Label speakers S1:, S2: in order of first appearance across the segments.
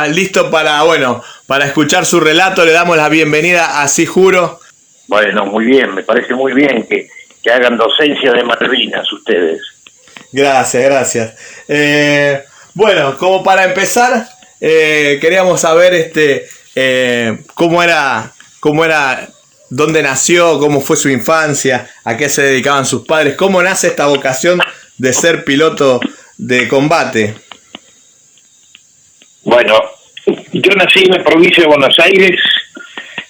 S1: ya listo para escuchar su relato. Le damos la bienvenida a Sí Juro.
S2: Bueno, muy bien, me parece muy bien que hagan docencia de Malvinas ustedes.
S1: Gracias. Bueno, como para empezar, queríamos saber cómo era, dónde nació, cómo fue su infancia, a qué se dedicaban sus padres, cómo nace esta vocación de ser piloto de combate.
S2: Bueno, yo nací en la provincia de Buenos Aires,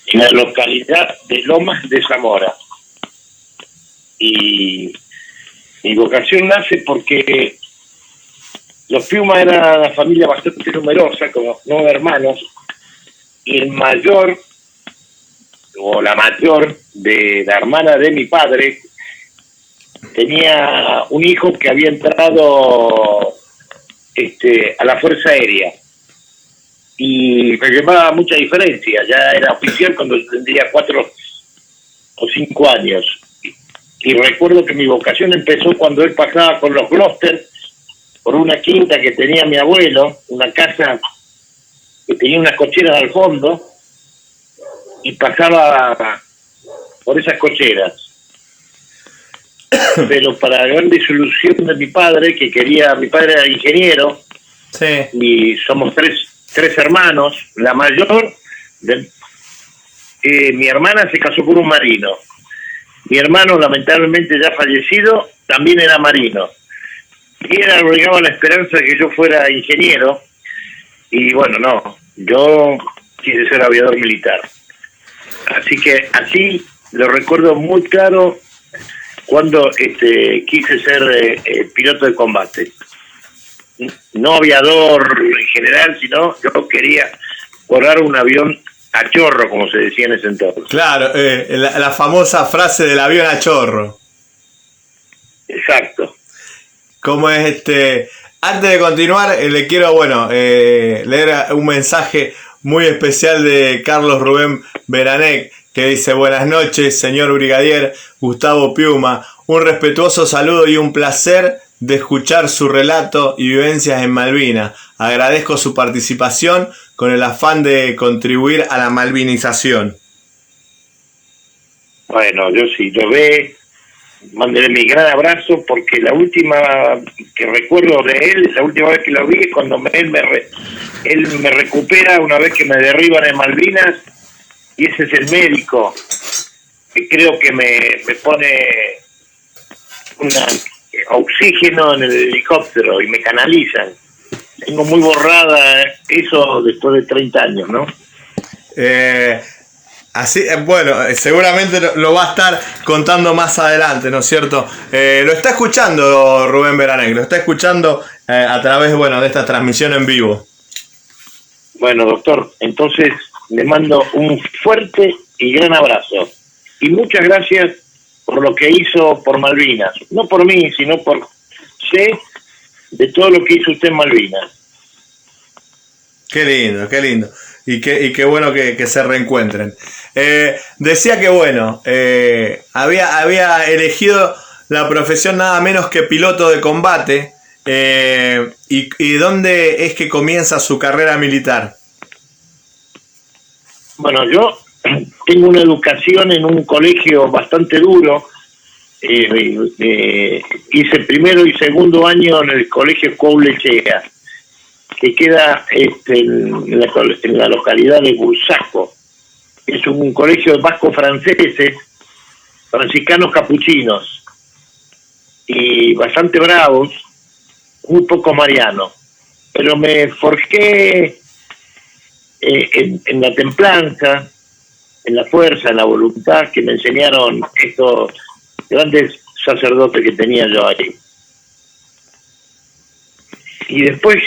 S2: en la localidad de Lomas de Zamora. Y mi vocación nace porque los Piuma eran una familia bastante numerosa, como 9 hermanos, y el mayor, o la mayor, de la hermana de mi padre, tenía un hijo que había entrado a la Fuerza Aérea. Y me llevaba mucha diferencia, ya era oficial cuando tendría 4 o 5 años. Y recuerdo que mi vocación empezó cuando él pasaba con los Gloster por una quinta que tenía mi abuelo, una casa que tenía unas cocheras al fondo, y pasaba por esas cocheras. Pero para gran disolución de mi padre, mi padre era ingeniero,
S1: sí,
S2: y somos tres hermanos. La mayor, mi hermana se casó con un marino. Mi hermano, lamentablemente ya fallecido, también era marino. Y él albergaba la esperanza de que yo fuera ingeniero. Y bueno, no, yo quise ser aviador militar. Así que así lo recuerdo muy claro cuando quise ser piloto de combate. No aviador en general, sino yo quería volar un avión a chorro, como se decía en ese entonces.
S1: Claro, la famosa frase del avión a chorro.
S2: Exacto.
S1: Como es antes de continuar, le quiero, leer un mensaje muy especial de Carlos Rubén Beranec, que dice: buenas noches, señor brigadier Gustavo Piuma, un respetuoso saludo y un placer de escuchar su relato y vivencias en Malvinas. Agradezco su participación con el afán de contribuir a la malvinización.
S2: Bueno, yo sí, lo ve, mándele mi gran abrazo, porque la última que recuerdo de él, la última vez que lo vi, es cuando él me recupera una vez que me derriban en Malvinas, y ese es el médico que creo que me pone oxígeno en el helicóptero y me canalizan. Tengo muy borrada eso después de 30 años, ¿no?
S1: Así, seguramente lo va a estar contando más adelante, ¿no es cierto? Lo está escuchando Rubén Beranec, lo está escuchando a través, de esta transmisión en vivo.
S2: Bueno, doctor, entonces le mando un fuerte y gran abrazo. Y muchas gracias por lo que hizo por Malvinas. No por mí, sino de todo lo que hizo usted en Malvinas.
S1: Qué lindo. Y qué bueno que se reencuentren. Decía que había elegido la profesión nada menos que piloto de combate. ¿Y dónde es que comienza su carrera militar?
S2: Bueno, yo tengo una educación en un colegio bastante duro. Hice primero y segundo año en el colegio Coulechea, que queda en la localidad de Bursaco. Es un colegio de vasco-franceses, franciscanos capuchinos, y bastante bravos, muy poco marianos. Pero me forjé en la templanza, en la fuerza, en la voluntad que me enseñaron estos grandes sacerdotes que tenía yo ahí. Y después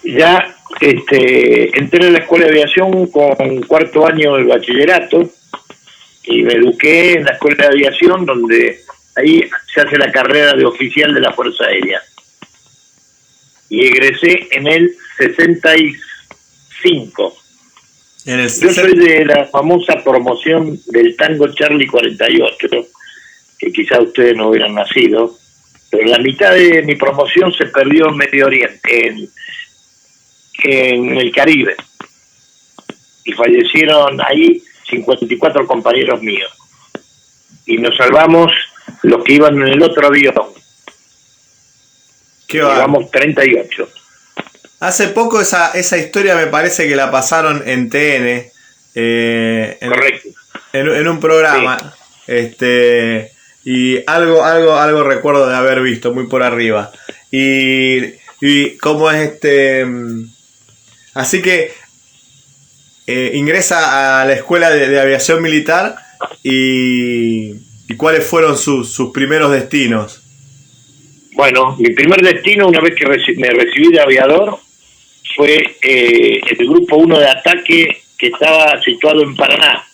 S2: ya entré en la escuela de aviación con 4º año del bachillerato y me eduqué en la escuela de aviación, donde ahí se hace la carrera de oficial de la Fuerza Aérea. Y egresé en el 65. Yo soy de la famosa promoción del Tango Charlie 48, que quizá ustedes no hubieran nacido, pero la mitad de mi promoción se perdió en Medio Oriente, en el Caribe. Y fallecieron ahí 54 compañeros míos. Y nos salvamos los que iban en el otro avión. Llevamos 38.
S1: Hace poco esa historia me parece que la pasaron en TN.
S2: Correcto.
S1: En un programa. Sí. Y algo recuerdo de haber visto muy por arriba. Y cómo es así que ingresa a la escuela de aviación militar y cuáles fueron sus primeros destinos.
S2: Bueno, mi primer destino, una vez que me recibí de aviador, fue el grupo 1 de ataque que estaba situado en Paraná.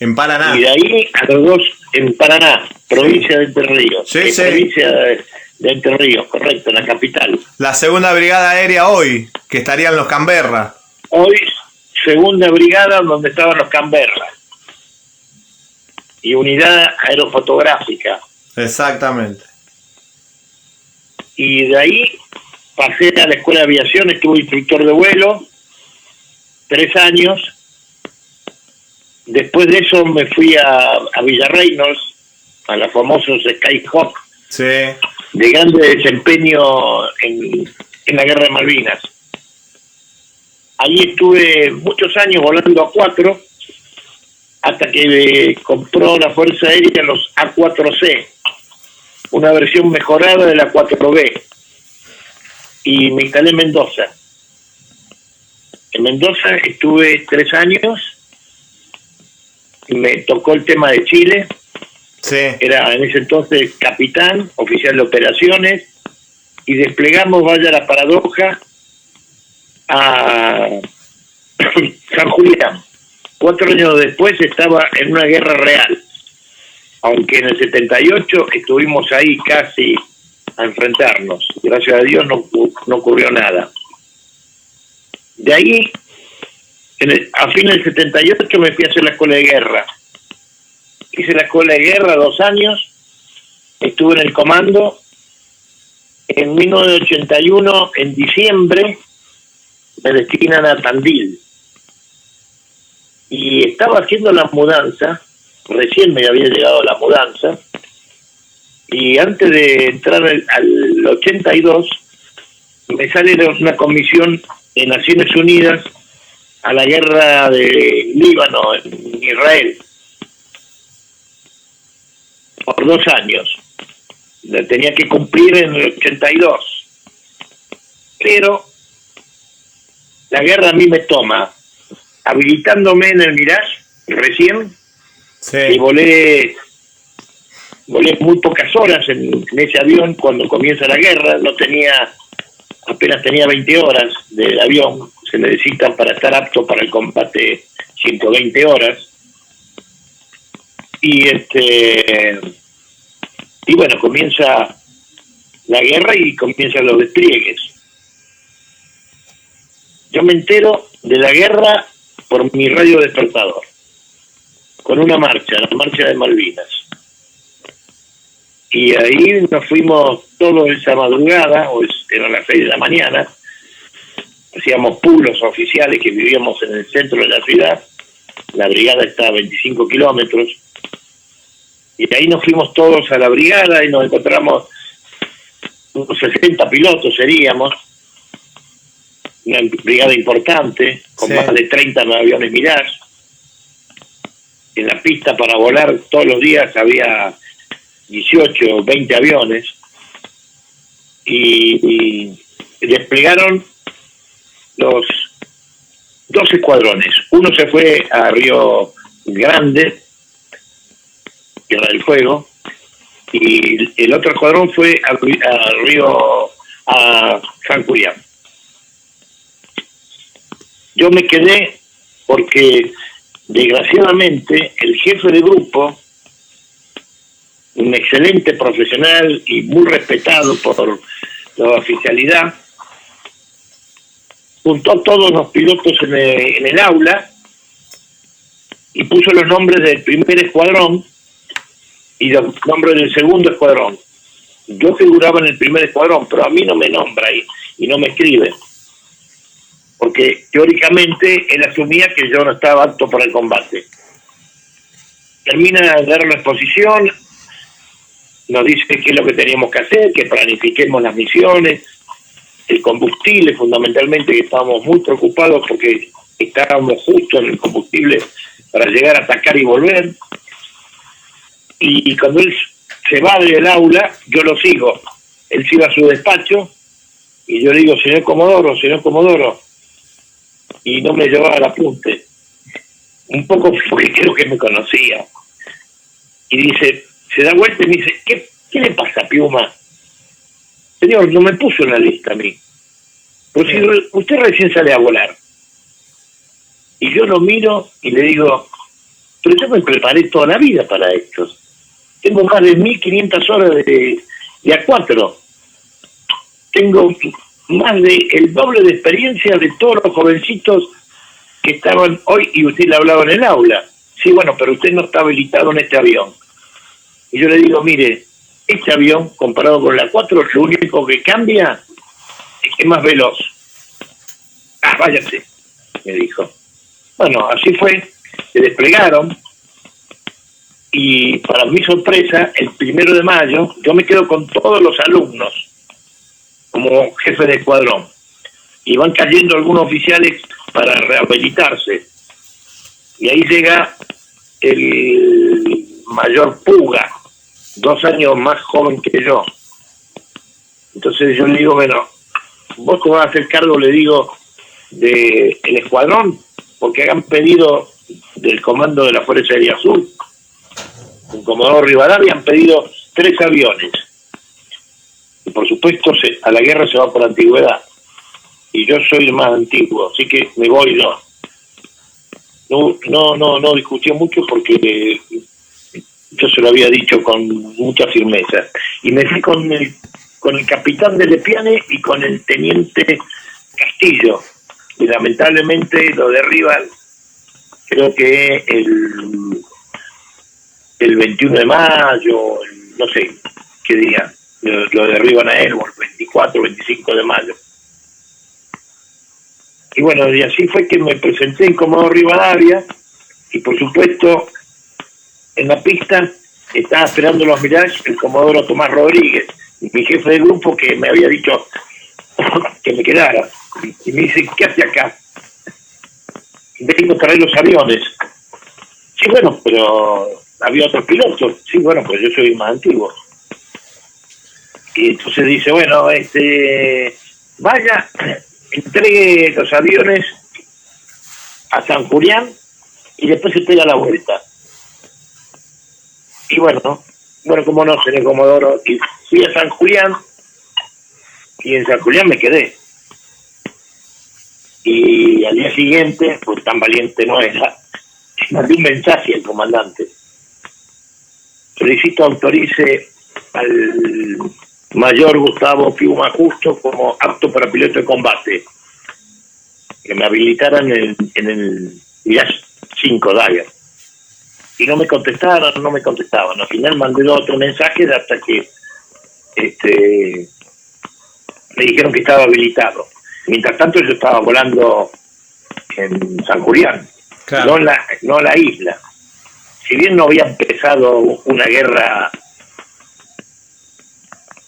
S1: En Paraná.
S2: Y de ahí a los dos en Paraná, provincia de Entre Ríos.
S1: Sí.
S2: Provincia de Entre Ríos, correcto, en la capital.
S1: La segunda brigada aérea hoy, que estarían los Canberra.
S2: Hoy, segunda brigada donde estaban los Canberra. Y unidad aerofotográfica.
S1: Exactamente.
S2: Y de ahí pasé a la escuela de aviación, estuve instructor de vuelo, 3 años. Después de eso me fui a Villarreynolds, a los famosos Skyhawk,
S1: sí,
S2: de grande desempeño en la guerra de Malvinas. Allí estuve muchos años volando a 4, hasta que compró la Fuerza Aérea los A4C, una versión mejorada de la 4B, y me instalé en Mendoza. En Mendoza estuve 3 años, me tocó el tema de Chile,
S1: sí.
S2: Era en ese entonces capitán, oficial de operaciones, y desplegamos, vaya la paradoja, a San Julián. 4 años después estaba en una guerra real, aunque en el 78 estuvimos ahí casi a enfrentarnos. Gracias a Dios no ocurrió nada. De ahí, a fines del 78 me fui a hacer la escuela de guerra. Hice la escuela de guerra 2 años, estuve en el comando. En 1981, en diciembre, me destinan a Tandil. Y estaba haciendo la mudanza, recién me había llegado la mudanza, y antes de entrar al 82, me sale una comisión en Naciones Unidas a la guerra de Líbano, en Israel, por 2 años. La tenía que cumplir en el 82. Pero la guerra a mí me toma, habilitándome en el Mirage, recién,
S1: sí.
S2: Y volé muy pocas horas en ese avión cuando comienza la guerra. Apenas tenía 20 horas del avión, se necesitan para estar apto para el combate 120 horas. Y bueno, comienza la guerra y comienzan los despliegues. Yo me entero de la guerra por mi radio despertador, con una marcha, la marcha de Malvinas. Y ahí nos fuimos todos esa madrugada, eran las 6 de la mañana, hacíamos pulos oficiales que vivíamos en el centro de la ciudad, la brigada está a 25 kilómetros, y ahí nos fuimos todos a la brigada y nos encontramos unos 60 pilotos seríamos, una brigada importante, con
S1: sí.
S2: Más de 30 aviones Mirage. En la pista para volar todos los días había 18 o 20 aviones, y desplegaron los 2 escuadrones. Uno se fue a Río Grande, Tierra del Fuego, y el otro escuadrón fue a San Julián. Yo me quedé porque desgraciadamente el jefe de grupo, un excelente profesional y muy respetado por la oficialidad, juntó a todos los pilotos en el aula y puso los nombres del primer escuadrón y los nombres del segundo escuadrón. Yo figuraba en el primer escuadrón, pero a mí no me nombra y no me escribe. porque teóricamente él asumía que yo no estaba apto para el combate. Termina de dar la exposición, nos dice qué es lo que teníamos que hacer, que planifiquemos las misiones, el combustible fundamentalmente, que estábamos muy preocupados porque estábamos justo en el combustible para llegar a atacar y volver. Y cuando él se va del aula, yo lo sigo. Él se iba a su despacho y yo le digo, señor Comodoro, y no me llevaba el apunte. Un poco porque creo que me conocía. Y dice, se da vuelta y me dice, ¿qué le pasa, Piuma? Señor, no me puso en la lista a mí. Pues si usted recién sale a volar. Y yo lo miro y le digo, pero yo me preparé toda la vida para esto. Tengo más de 1500 horas de A4. Tengo más de el doble de experiencia de todos los jovencitos que estaban hoy, y usted le hablaba en el aula. Sí, bueno, pero usted no está habilitado en este avión. Y yo le digo, mire, este avión, comparado con la 4, lo único que cambia es que es más veloz. Ah, váyase, me dijo. Bueno, así fue, se desplegaron, y para mi sorpresa, el 1 de mayo, yo me quedo con todos los alumnos, como jefe de escuadrón, y van cayendo algunos oficiales para rehabilitarse. Y ahí llega el mayor Puga, 2 años más joven que yo. Entonces yo le digo, bueno, vos te vas a hacer cargo, le digo, del escuadrón, porque han pedido del comando de la Fuerza Aérea Sur, un Comodoro Rivadavia, han pedido 3 aviones. Y por supuesto a la guerra se va por antigüedad. Y yo soy el más antiguo, así que me voy yo. No discutí mucho porque yo se lo había dicho con mucha firmeza. Y me fui con el capitán de Lepiane y con el teniente Castillo. Y lamentablemente lo derriban, creo que el 21 de mayo, no sé qué día, lo derriban a él, o el 24, 25 de mayo. Y bueno, y así fue que me presenté en Comodoro Rivadavia, y por supuesto, en la pista estaba esperando los Mirage el Comodoro Tomás Rodríguez, mi jefe de grupo, que me había dicho que me quedara. Y me dice, ¿qué hace acá? Vengo a traer los aviones. Sí, bueno, pero había otros pilotos. Sí, bueno, pues yo soy más antiguo. Y entonces dice, bueno, vaya, entregue los aviones a San Julián y después se pega la vuelta. Y bueno, como no, señor Comodoro, y fui a San Julián, y en San Julián me quedé. Y al día siguiente, pues tan valiente no era, mandé un mensaje al comandante. Solicito autorice al mayor Gustavo Piuma Justo como apto para piloto de combate. Que me habilitaran en el Mirage 5 Dagger. Y no me contestaban. Al final mandé otro mensaje hasta que me dijeron que estaba habilitado. Mientras tanto yo estaba volando en San Julián, claro. no la isla. Si bien no había empezado una guerra,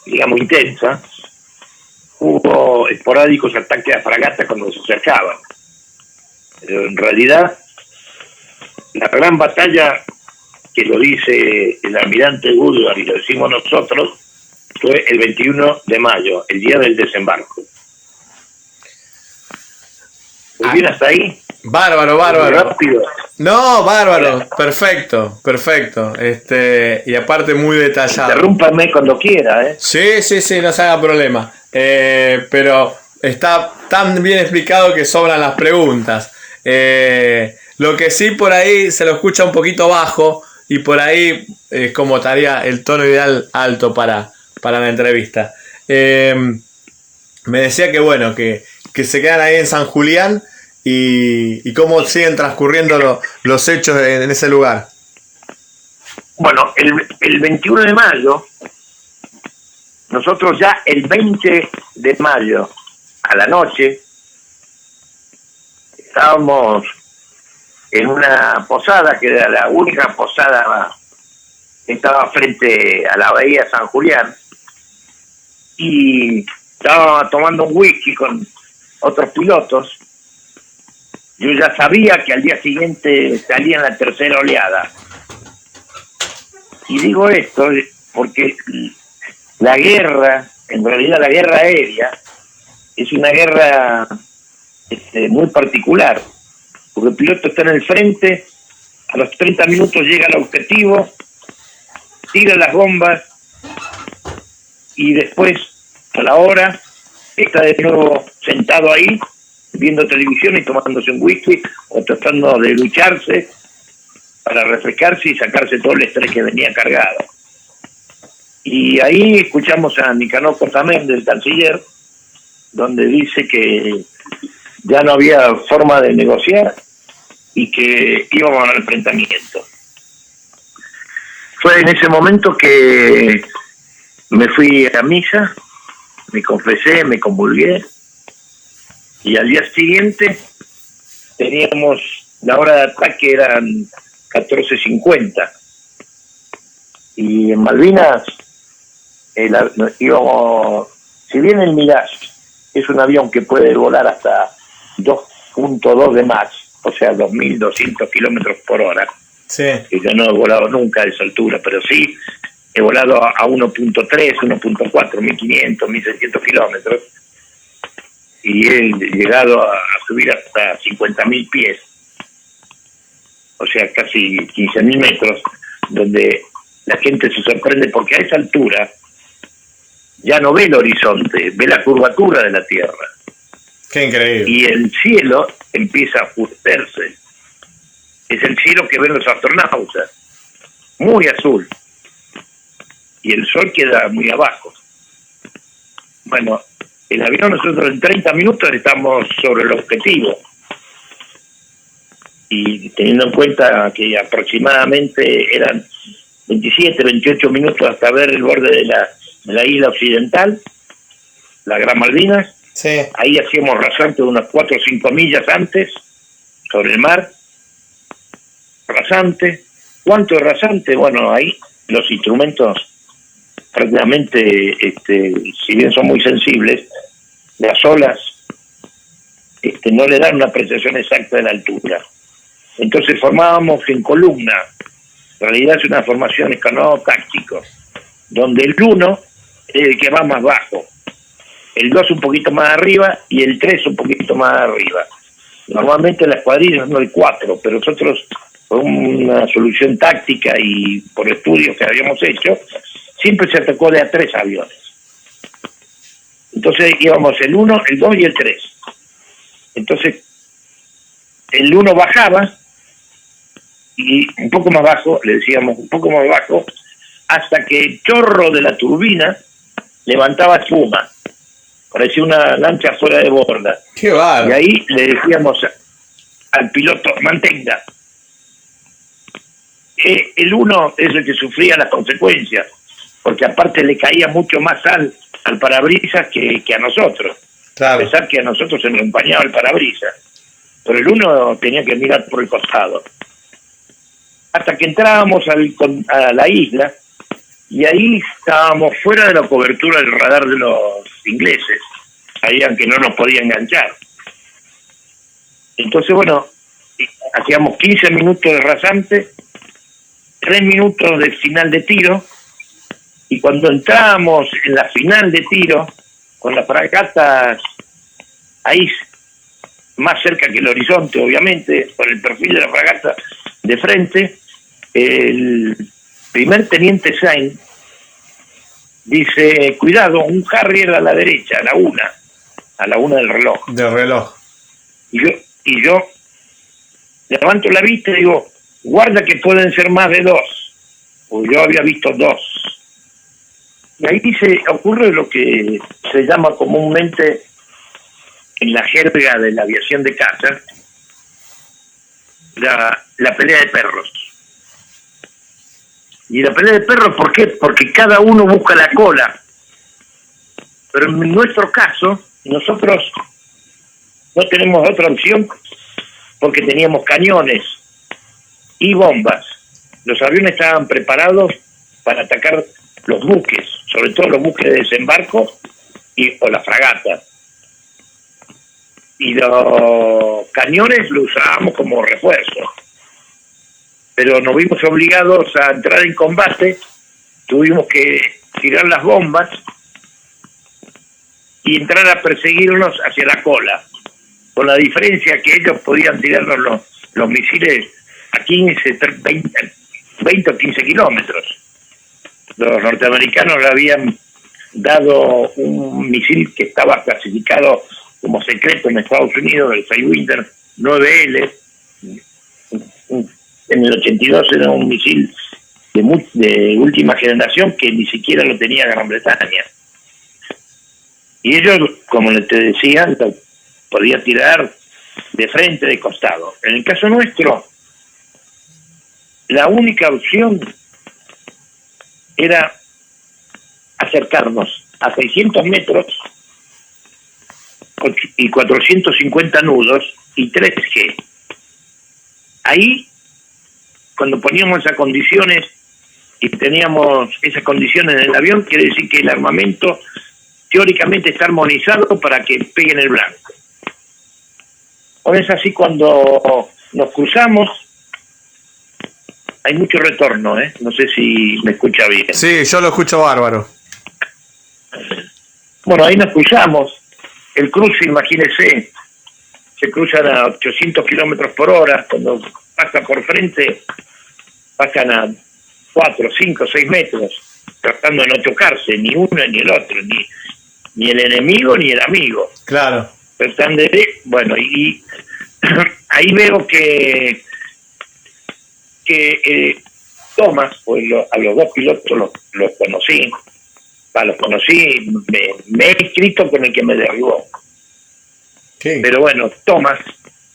S2: digamos, intensa, hubo esporádicos ataques a fragatas cuando se acercaban. Pero en realidad, la gran batalla, que lo dice el almirante Woodward y lo decimos nosotros, fue el 21 de mayo, el día del desembarco. ¿Muy bien hasta ahí?
S1: Bárbaro.
S2: Rápido.
S1: No, bárbaro, perfecto. Y aparte muy detallado.
S2: Interrúmpame cuando quiera, ¿eh?
S1: Sí, no se haga problema. Pero está tan bien explicado que sobran las preguntas. Lo que sí por ahí se lo escucha un poquito bajo, y por ahí es como estaría el tono ideal alto para la entrevista. Me decía que bueno, que se quedan ahí en San Julián, y cómo siguen transcurriendo los hechos en ese lugar.
S2: Bueno, el 21 de mayo, nosotros ya el 20 de mayo a la noche estábamos en una posada, que era la única posada que estaba frente a la bahía San Julián, y estaba tomando un whisky con otros pilotos. Yo ya sabía que al día siguiente salía en la tercera oleada. Y digo esto porque la guerra, en realidad la guerra aérea, es una guerra muy particular, porque el piloto está en el frente, a los 30 minutos llega al objetivo, tira las bombas y después, a la hora, está de nuevo sentado ahí, viendo televisión y tomándose un whisky o tratando de ducharse para refrescarse y sacarse todo el estrés que venía cargado. Y ahí escuchamos a Nicanor Cortamén, del canciller, donde dice que ya no había forma de negociar y que íbamos al enfrentamiento. Fue en ese momento que me fui a misa, me confesé, me convulgué, y al día siguiente teníamos la hora de ataque, eran 14:50, y en Malvinas íbamos, si bien el Mirage es un avión que puede volar hasta 2.2 de Mach, o sea 2.200 kilómetros por hora,
S1: Sí.
S2: que yo no he volado nunca a esa altura, pero sí he volado a 1.3, 1.4, 1.500, 1.600 kilómetros, y he llegado a subir hasta 50.000 pies, o sea casi 15.000 metros, donde la gente se sorprende porque a esa altura ya no ve el horizonte, ve la curvatura de la Tierra.
S1: Qué increíble.
S2: Y el cielo empieza a oscurecerse. Es el cielo que ven los astronautas, muy azul. Y el sol queda muy abajo. Bueno, el avión, nosotros en 30 minutos estamos sobre el objetivo. Y teniendo en cuenta que aproximadamente eran 27, 28 minutos hasta ver el borde de la isla occidental, la Gran Malvinas.
S1: Sí.
S2: Ahí hacíamos rasante de unas 4 o 5 millas antes, sobre el mar. Rasante. ¿Cuánto es rasante? Bueno, ahí los instrumentos prácticamente, si bien son muy sensibles, las olas no le dan una apreciación exacta de la altura. Entonces formábamos en columna. En realidad es una formación escalonado-táctico, donde el 1 es el que va más bajo, el 2 un poquito más arriba y el 3 un poquito más arriba. Normalmente las cuadrillas no el 4, pero nosotros, por una solución táctica y por estudios que habíamos hecho, siempre se atacó de a 3 aviones. Entonces íbamos el 1, el 2 y el 3. Entonces el 1 bajaba y un poco más bajo, le decíamos un poco más bajo, hasta que el chorro de la turbina levantaba espuma. Parecía una lancha fuera de borda.
S1: Qué bárbaro.
S2: Y ahí le decíamos al piloto, mantenga. El 1 es el que sufría las consecuencias, porque aparte le caía mucho más sal al parabrisas que a nosotros.
S1: Claro.
S2: A pesar que a nosotros se nos empañaba el parabrisas. Pero el 1 tenía que mirar por el costado. Hasta que entrábamos a la isla, y ahí estábamos fuera de la cobertura del radar de los ingleses. Sabían que no nos podía enganchar. Entonces, bueno, hacíamos 15 minutos de rasante, 3 minutos de final de tiro, y cuando entrábamos en la final de tiro, con las fragatas ahí más cerca que el horizonte, obviamente, con el perfil de la fragata de frente, el primer teniente Sainz dice, cuidado, un Harrier a la derecha, a la una del reloj.
S1: Del reloj.
S2: Y yo levanto la vista y digo, guarda que pueden ser más de 2, porque yo había visto 2. Y ahí ocurre lo que se llama comúnmente en la jerga de la aviación de caza, la pelea de perros. Y la pelea de perros, ¿por qué? Porque cada uno busca la cola. Pero en nuestro caso, nosotros no tenemos otra opción porque teníamos cañones y bombas. Los aviones estaban preparados para atacar los buques, sobre todo los buques de desembarco o la fragata. Y los cañones los usábamos como refuerzo. Pero nos vimos obligados a entrar en combate, tuvimos que tirar las bombas y entrar a perseguirnos hacia la cola, con la diferencia que ellos podían tirarnos los misiles a 15, 20 o 15 kilómetros. Los norteamericanos le habían dado un misil que estaba clasificado como secreto en Estados Unidos, el Sidewinder 9L. En el 82 era un misil de última generación que ni siquiera lo tenía Gran Bretaña. Y ellos, como te decía, podían tirar de frente, de costado. En el caso nuestro, la única opción era acercarnos a 600 metros y 450 nudos y 3G. Ahí, cuando poníamos esas condiciones y teníamos esas condiciones en el avión, quiere decir que el armamento teóricamente está armonizado para que pegue en el blanco. Ahora es así cuando nos cruzamos, hay mucho retorno, no sé si me escucha bien.
S1: Sí, yo lo escucho bárbaro.
S2: Bueno, ahí nos cruzamos, el cruce, imagínese, se cruzan a 800 kilómetros por hora, cuando pasa por frente, pasan a 4, 5, 6 metros, tratando de no chocarse, ni uno ni el otro, ni el enemigo ni el amigo.
S1: Claro.
S2: Bueno, y ahí veo que Thomas, pues a los dos pilotos los conocí, me he escrito con el que me derribó.
S1: Sí.
S2: Pero bueno, Thomas,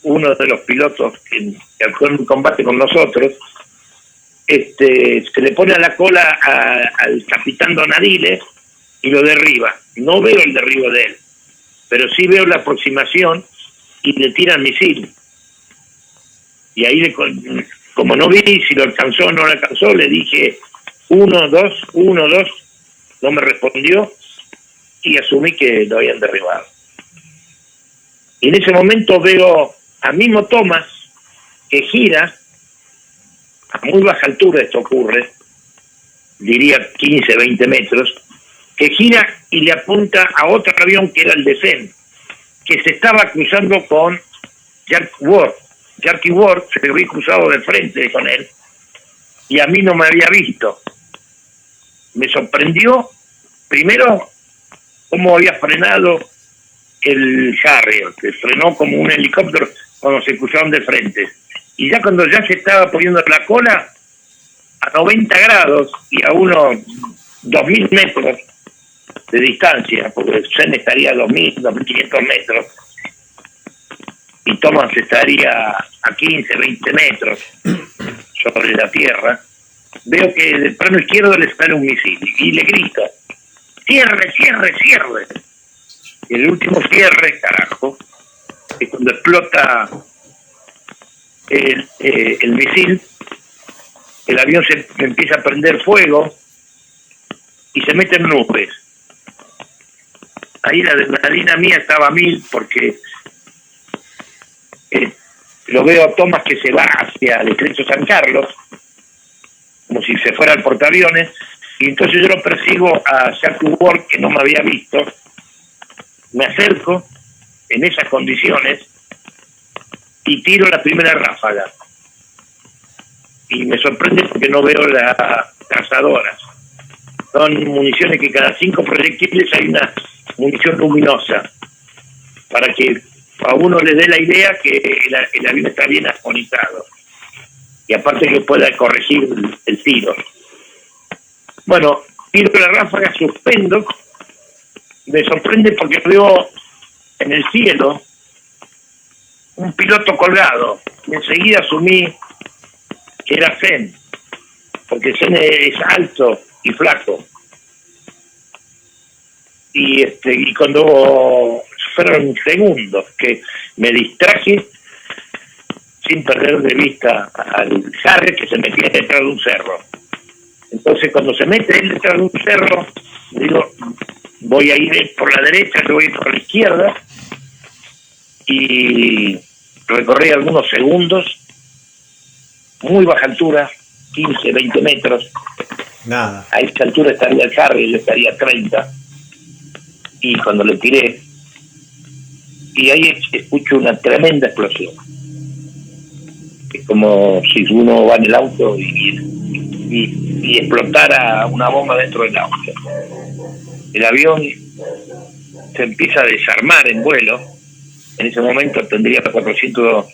S2: uno de los pilotos que actuó en un combate con nosotros, se le pone a la cola al capitán Donadiles y lo derriba. No veo el derribo de él, pero sí veo la aproximación y le tiran misil. Y ahí, como no vi si lo alcanzó o no lo alcanzó, le dije 1, 2, 1, 2, no me respondió y asumí que lo habían derribado. Y en ese momento veo al mismo Thomas que gira, a muy baja altura esto ocurre, diría 15, 20 metros, que gira y le apunta a otro avión que era el de Zen, que se estaba cruzando con Jackie Ward. Jackie Ward se había cruzado de frente con él y a mí no me había visto. Me sorprendió, primero, cómo había frenado el Harrier, que frenó como un helicóptero cuando se cruzaron de frente. Y ya cuando ya se estaba poniendo la cola, a 90 grados y a unos 2.000 metros de distancia, porque el Zen estaría a 2.000, 2.500 metros, y Thomas estaría a 15, 20 metros sobre la tierra, veo que del plano izquierdo le sale un misil y le grito: ¡cierre, cierre, cierre! Y el último cierre, carajo, es cuando explota el misil, el avión se empieza a prender fuego y se mete en nubes. Ahí la adrenalina mía estaba a 1000 porque lo veo a Thomas que se va hacia el Estrecho San Carlos, como si se fuera al portaaviones, y entonces yo lo persigo a Jackie Ward, que no me había visto, me acerco en esas condiciones y tiro la primera ráfaga. Y me sorprende porque no veo las cazadoras. Son municiones que cada 5 proyectiles hay una munición luminosa, para que a uno le dé la idea que el avión está bien armonizado y aparte que pueda corregir el tiro. Bueno, tiro la ráfaga, suspendo, me sorprende porque veo en el cielo un piloto colgado. Enseguida asumí que era Zen, porque Zen es alto y flaco. Y cuando fueron segundos que me distraje, sin perder de vista al Harry, que se metía detrás de un cerro. Entonces, cuando se mete él detrás de un cerro, digo, voy a ir por la derecha, yo voy a ir por la izquierda, y recorrí algunos segundos, muy baja altura, 15, 20 metros.
S1: Nada.
S2: A esta altura estaría el Harry, yo estaría a 30. Y cuando le tiré, y ahí escucho una tremenda explosión. Es como si uno va en el auto y explotara una bomba dentro del auto. El avión se empieza a desarmar en vuelo. En ese momento tendría 800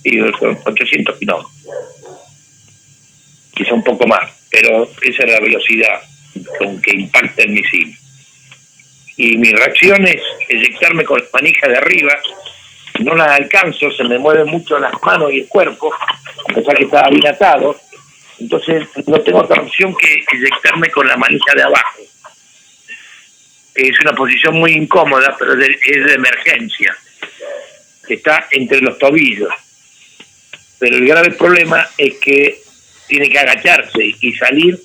S2: kilómetros, quizá un poco más, pero esa es la velocidad con que impacta el misil. Y mi reacción es eyectarme con la manija de arriba, no las alcanzo, se me mueven mucho las manos y el cuerpo, a pesar que estaba bien atado, entonces no tengo otra opción que eyectarme con la manija de abajo. Es una posición muy incómoda, pero es de emergencia, que está entre los tobillos. Pero el grave problema es que tiene que agacharse y salir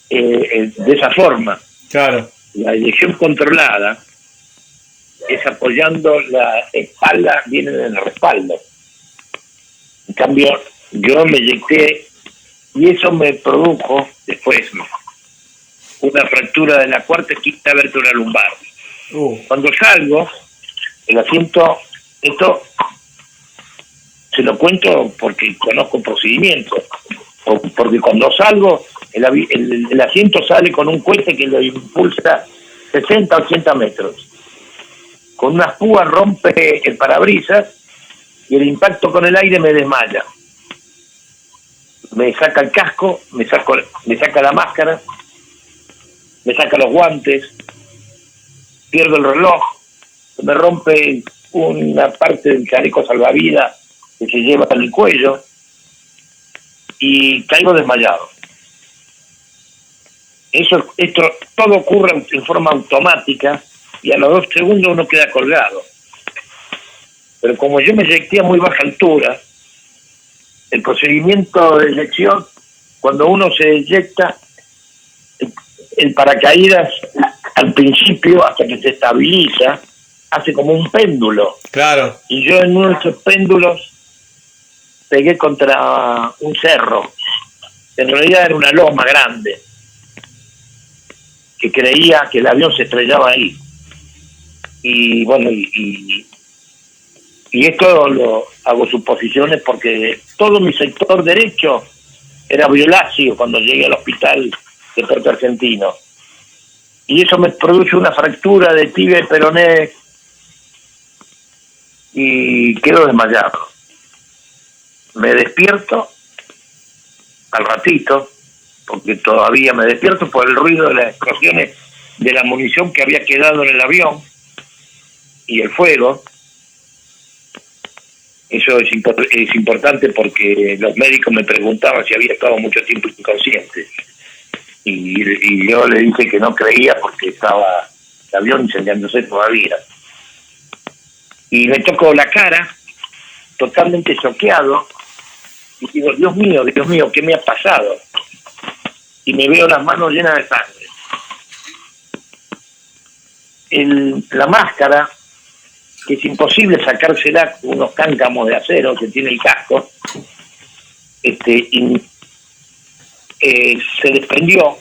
S2: de esa forma.
S1: Claro.
S2: La eyección controlada es apoyando la espalda, viene en el respaldo. En cambio, yo me eyecté y eso me produjo después una fractura de la cuarta y quinta vértebra lumbar. Cuando salgo, el asiento, esto se lo cuento porque conozco procedimientos, o porque cuando salgo, el asiento sale con un cohete que lo impulsa 60 o 80 metros. Con unas púas rompe el parabrisas y el impacto con el aire me desmaya. Me saca el casco, me saca la máscara, me saca los guantes, pierdo el reloj, me rompe una parte del chaleco salvavidas que se lleva en el cuello y caigo desmayado. Esto todo ocurre en forma automática y a los 2 segundos uno queda colgado. Pero como yo me eyecté a muy baja altura, el procedimiento de eyección, cuando uno se eyecta, el paracaídas al principio, hasta que se estabiliza, hace como un péndulo.
S1: Claro.
S2: Y yo en uno de esos péndulos pegué contra un cerro, que en realidad era una loma grande, que creía que el avión se estrellaba ahí. Y bueno, y esto lo hago suposiciones porque todo mi sector derecho era violáceo cuando llegué al hospital de Puerto Argentino. Y eso me produce una fractura de tibia y peroné y quedo desmayado. Me despierto al ratito, porque todavía me despierto por el ruido de las explosiones de la munición que había quedado en el avión y el fuego. Eso es importante porque los médicos me preguntaban si había estado mucho tiempo inconsciente. Y yo le dije que no creía porque estaba el avión incendiándose todavía. Y me tocó la cara, totalmente choqueado, y digo, Dios mío, ¿qué me ha pasado? Y me veo las manos llenas de sangre. La máscara, que es imposible sacársela con unos cáncamos de acero que tiene el casco, se desprendió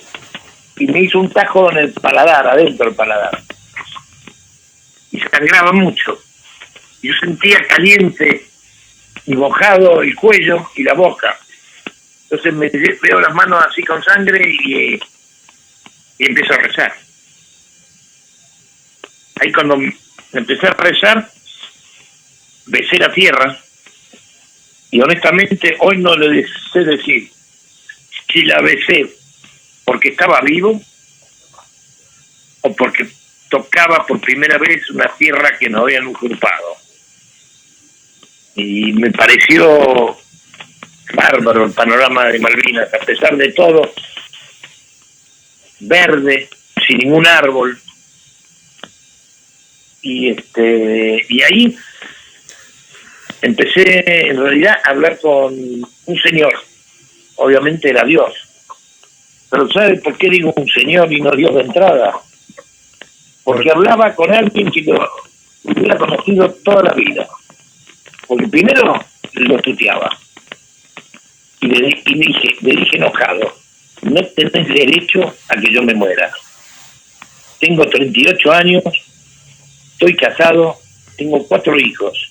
S2: y me hizo un tajo en el paladar, adentro del paladar. Y sangraba mucho. Yo sentía caliente y mojado el cuello y la boca. Entonces me veo las manos así con sangre y empiezo a rezar. Ahí cuando empecé a rezar, besé la tierra y honestamente hoy no le sé decir si la besé porque estaba vivo o porque tocaba por primera vez una tierra que nos habían usurpado. Y me pareció bárbaro el panorama de Malvinas, a pesar de todo, verde, sin ningún árbol. Y ahí empecé en realidad a hablar con un señor, obviamente era Dios, pero ¿sabe por qué digo un señor y no Dios de entrada? Porque hablaba con alguien que lo hubiera conocido toda la vida, porque primero lo tuteaba y le dije enojado, no tenés derecho a que yo me muera. Tengo 38 años, estoy casado, tengo 4 hijos.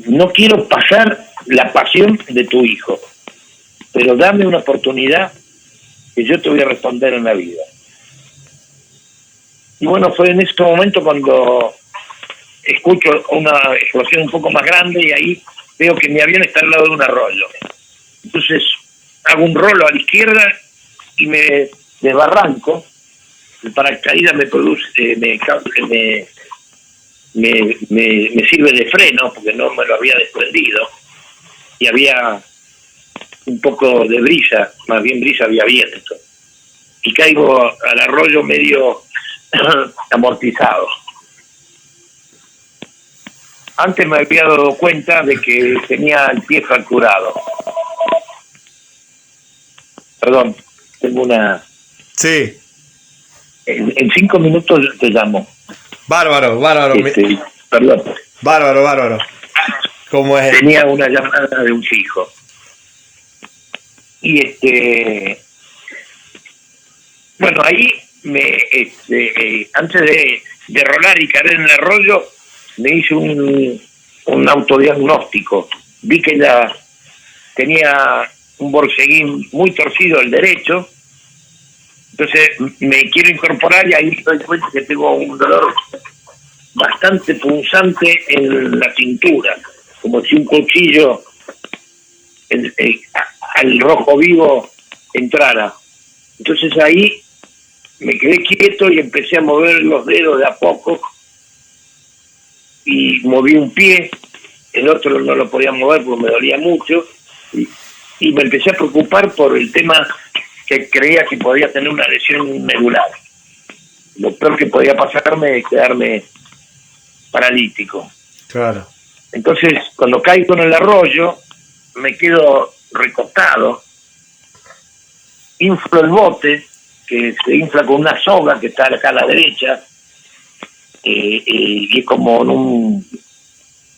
S2: No quiero pasar la pasión de tu hijo, pero dame una oportunidad que yo te voy a responder en la vida. Y bueno, fue en ese momento cuando escucho una explosión un poco más grande y ahí veo que mi avión está al lado de un arroyo. Entonces hago un rolo a la izquierda y me desbarranco. El paracaídas me produce, me sirve de freno porque no me lo había desprendido y había un poco de brisa, más bien brisa, había viento y caigo al arroyo medio amortizado. Antes me había dado cuenta de que tenía el pie fracturado. Perdón, tengo una...
S1: Sí.
S2: En 5 minutos te llamo.
S1: Bárbaro.
S2: Perdón.
S1: Bárbaro. ¿Cómo es?
S2: Tenía una llamada de un fijo. Y bueno, ahí antes de rolar y caer en el arroyo, me hice un autodiagnóstico. Vi que ella tenía un borceguín muy torcido el derecho. Entonces me quiero incorporar y ahí me doy cuenta que tengo un dolor bastante punzante en la cintura, como si un cuchillo al rojo vivo entrara. Entonces ahí me quedé quieto y empecé a mover los dedos de a poco y moví un pie, el otro no lo podía mover porque me dolía mucho y me empecé a preocupar por el tema que creía que podía tener una lesión medular. Lo peor que podía pasarme es quedarme paralítico.
S1: Claro.
S2: Entonces, cuando caigo en el arroyo, me quedo recostado, inflo el bote, que se infla con una soga que está acá a la derecha, y es como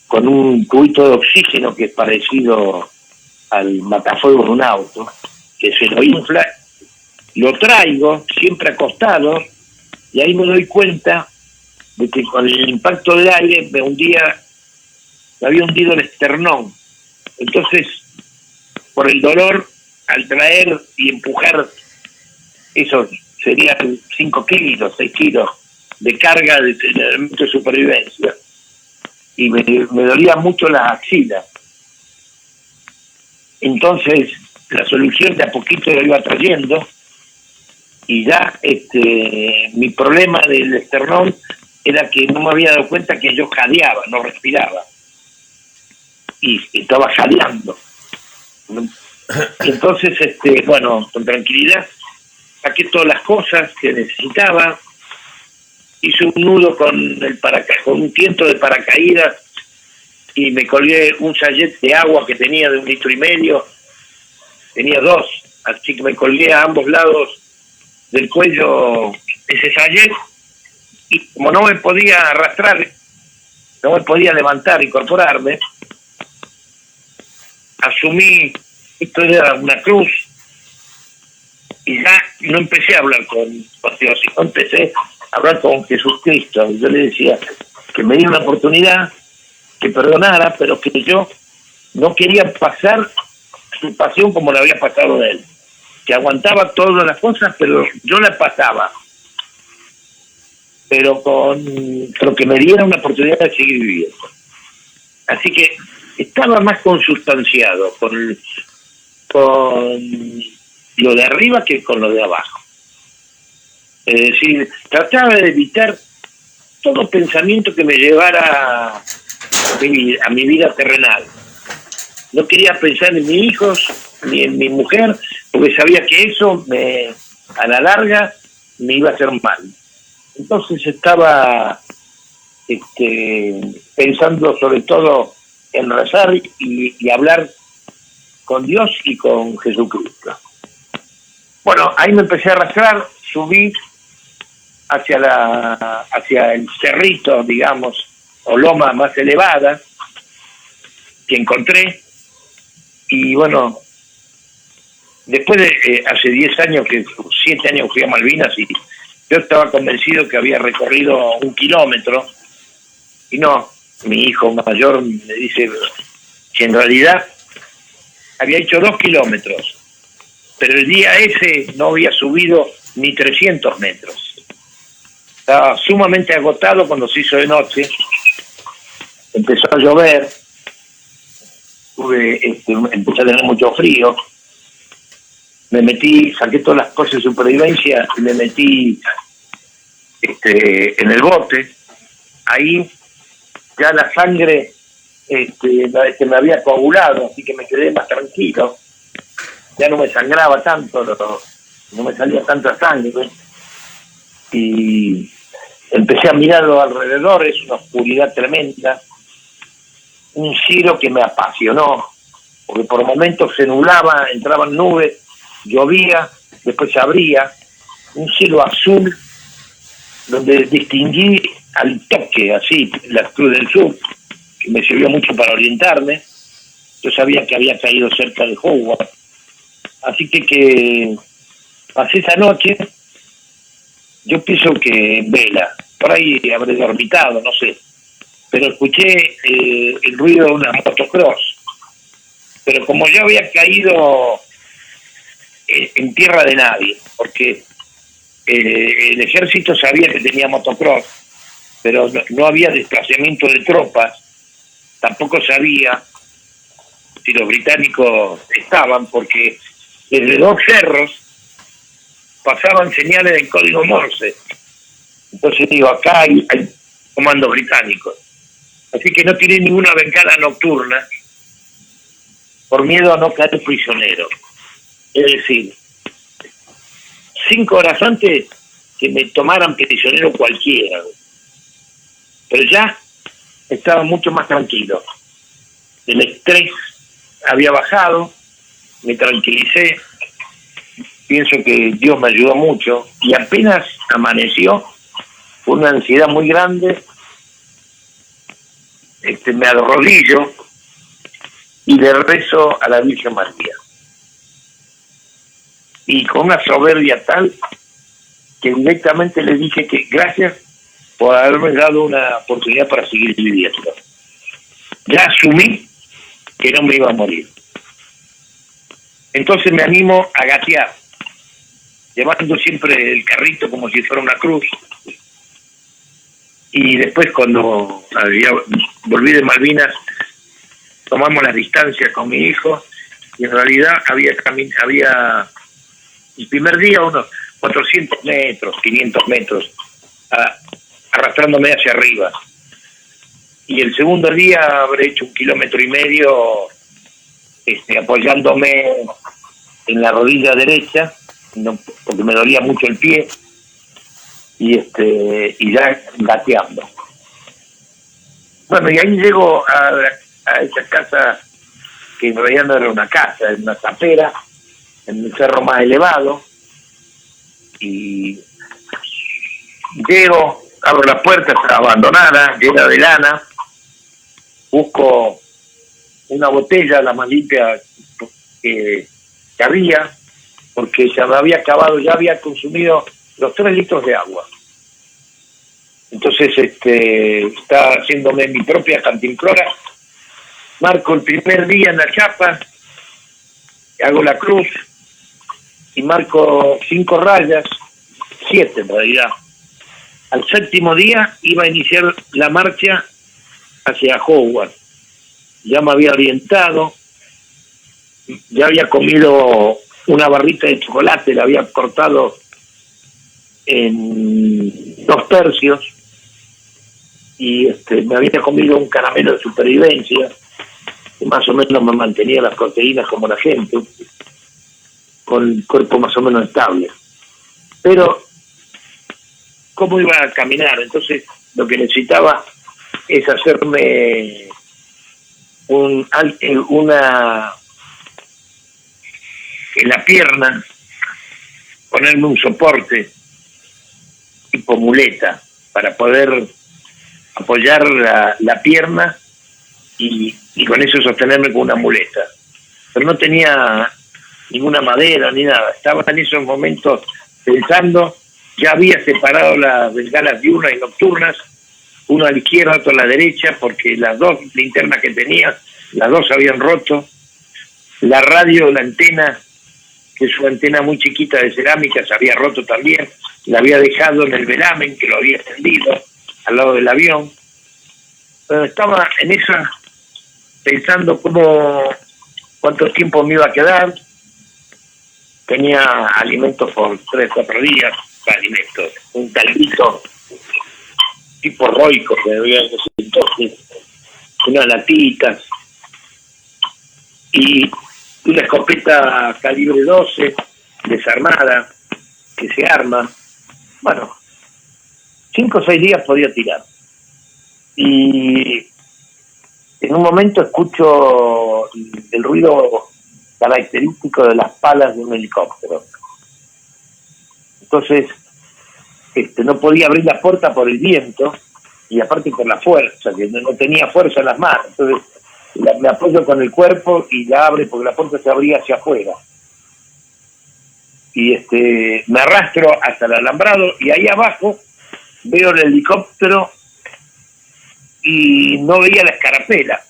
S2: con un tubito de oxígeno que es parecido al matafuegos de un auto, que se lo infla, lo traigo siempre acostado y ahí me doy cuenta de que con el impacto del aire me había hundido el esternón. Entonces, por el dolor, al traer y empujar, eso serían 5 kilos, 6 kilos de carga de elemento de supervivencia, y me dolía mucho las axilas. Entonces, la solución de a poquito lo iba trayendo, y ya mi problema del esternón era que no me había dado cuenta que yo jadeaba, no respiraba, y estaba jadeando. Entonces, bueno, con tranquilidad saqué todas las cosas que necesitaba, hice un nudo con un tiento de paracaídas y me colgué un sachet de agua que tenía de 1,5 litros, tenía 2, así que me colgué a ambos lados del cuello ese sachet, y como no me podía arrastrar, no me podía levantar, incorporarme, asumí esto era una cruz y ya no empecé a hablar con Dios, sino empecé a hablar con Jesucristo. Yo le decía que me diera una oportunidad, que perdonara, pero que yo no quería pasar su pasión como la había pasado él, que aguantaba todas las cosas, pero yo las pasaba, pero que me diera una oportunidad de seguir viviendo. Así que estaba más consustanciado con lo de arriba que con lo de abajo. Es decir, trataba de evitar todo pensamiento que me llevara a mi vida terrenal. No quería pensar en mis hijos ni en mi mujer, porque sabía que eso a la larga me iba a hacer mal. Entonces estaba pensando sobre todo en rezar y hablar con Dios y con Jesucristo. Bueno, ahí me empecé a arrastrar, subí hacia el cerrito, digamos, o loma más elevada que encontré, y bueno, después de hace 10 años, 7 años fui a Malvinas, y yo estaba convencido que había recorrido 1 kilómetro, y no, mi hijo mayor me dice que en realidad había hecho 2 kilómetros, pero el día ese no había subido ni 300 metros. Estaba sumamente agotado cuando se hizo de noche, empezó a llover, empecé a tener mucho frío, me metí, saqué todas las cosas de supervivencia y me metí en el bote. Ahí ya la sangre se me había coagulado, así que me quedé más tranquilo, ya no me sangraba tanto, no me salía tanta sangre, y empecé a mirar a los alrededores, una oscuridad tremenda, un cielo que me apasionó, porque por momentos se nublaba, entraban nubes, llovía, después se abría, un cielo azul, donde distinguí al toque, así, la Cruz del Sur, que me sirvió mucho para orientarme. Yo sabía que había caído cerca de Howard, así que pasé esa noche. Yo pienso que en vela, por ahí habré dormitado, no sé, pero escuché el ruido de una motocross. Pero como yo había caído en tierra de nadie, porque el ejército sabía que tenía motocross, pero no había desplazamiento de tropas, tampoco sabía si los británicos estaban, porque desde 2 cerros pasaban señales en código Morse. Entonces digo, acá hay comandos británicos. Así que no tiré ninguna bengala nocturna por miedo a no caer prisionero. Es decir, 5 horas antes que me tomaran prisionero cualquiera. Pero ya estaba mucho más tranquilo. El estrés había bajado, me tranquilicé, pienso que Dios me ayudó mucho, y apenas amaneció, con una ansiedad muy grande, me arrodillo y le rezo a la Virgen María. Y con una soberbia tal que directamente le dije que gracias por haberme dado una oportunidad para seguir viviendo. Ya asumí que no me iba a morir. Entonces me animo a gatear, llevando siempre el carrito como si fuera una cruz. Y después cuando volví de Malvinas, tomamos las distancias con mi hijo, y en realidad había el primer día unos 400 metros, 500 metros, arrastrándome hacia arriba. Y el segundo día habré hecho 1,5 kilómetros, apoyándome en la rodilla derecha, porque me dolía mucho el pie, y ya gateando. Bueno, y ahí llego a esa casa, que en realidad no era una casa, era una tapera, en el cerro más elevado, y llego, abro la puerta, está abandonada, llena de lana, busco una botella, la más limpia que había, porque se me había acabado, ya había consumido los 3 litros de agua. Entonces estaba haciéndome mi propia cantimplora, marco el primer día en la chapa, hago la cruz y marco 5 rayas, 7 en realidad. Al 7º día iba a iniciar la marcha hacia Howard. Ya me había orientado, ya había comido una barrita de chocolate, la había cortado en 2 tercios, y me había comido un caramelo de supervivencia, que más o menos me mantenía las proteínas como la gente, con el cuerpo más o menos estable. Pero, ¿cómo iba a caminar? Entonces, lo que necesitaba es hacerme una en la pierna, ponerme un soporte tipo muleta para poder apoyar la pierna y con eso sostenerme con una muleta. Pero no tenía ninguna madera ni nada. Estaba en esos momentos pensando, ya había separado las bengalas diurnas y nocturnas, una a la izquierda, otra a la derecha, porque las dos linternas que tenía, las dos se habían roto. La radio, la antena, que es una antena muy chiquita de cerámica, se había roto también. La había dejado en el velamen, que lo había extendido, al lado del avión. Pero estaba en esa, pensando cuánto tiempo me iba a quedar. Tenía alimentos por 3 o 4 días, alimentos, un caldito tipo roico que había en ese entonces, unas latitas y una escopeta calibre 12 desarmada que se arma. Bueno, 5 o 6 días podía tirar. Y en un momento escucho el ruido característico de las palas de un helicóptero. Entonces, no podía abrir la puerta por el viento y aparte por la fuerza, que no tenía fuerza en las manos. Entonces, me apoyo con el cuerpo y la abre porque la puerta se abría hacia afuera. Y me arrastro hasta el alambrado y ahí abajo veo el helicóptero y no veía la escarapela.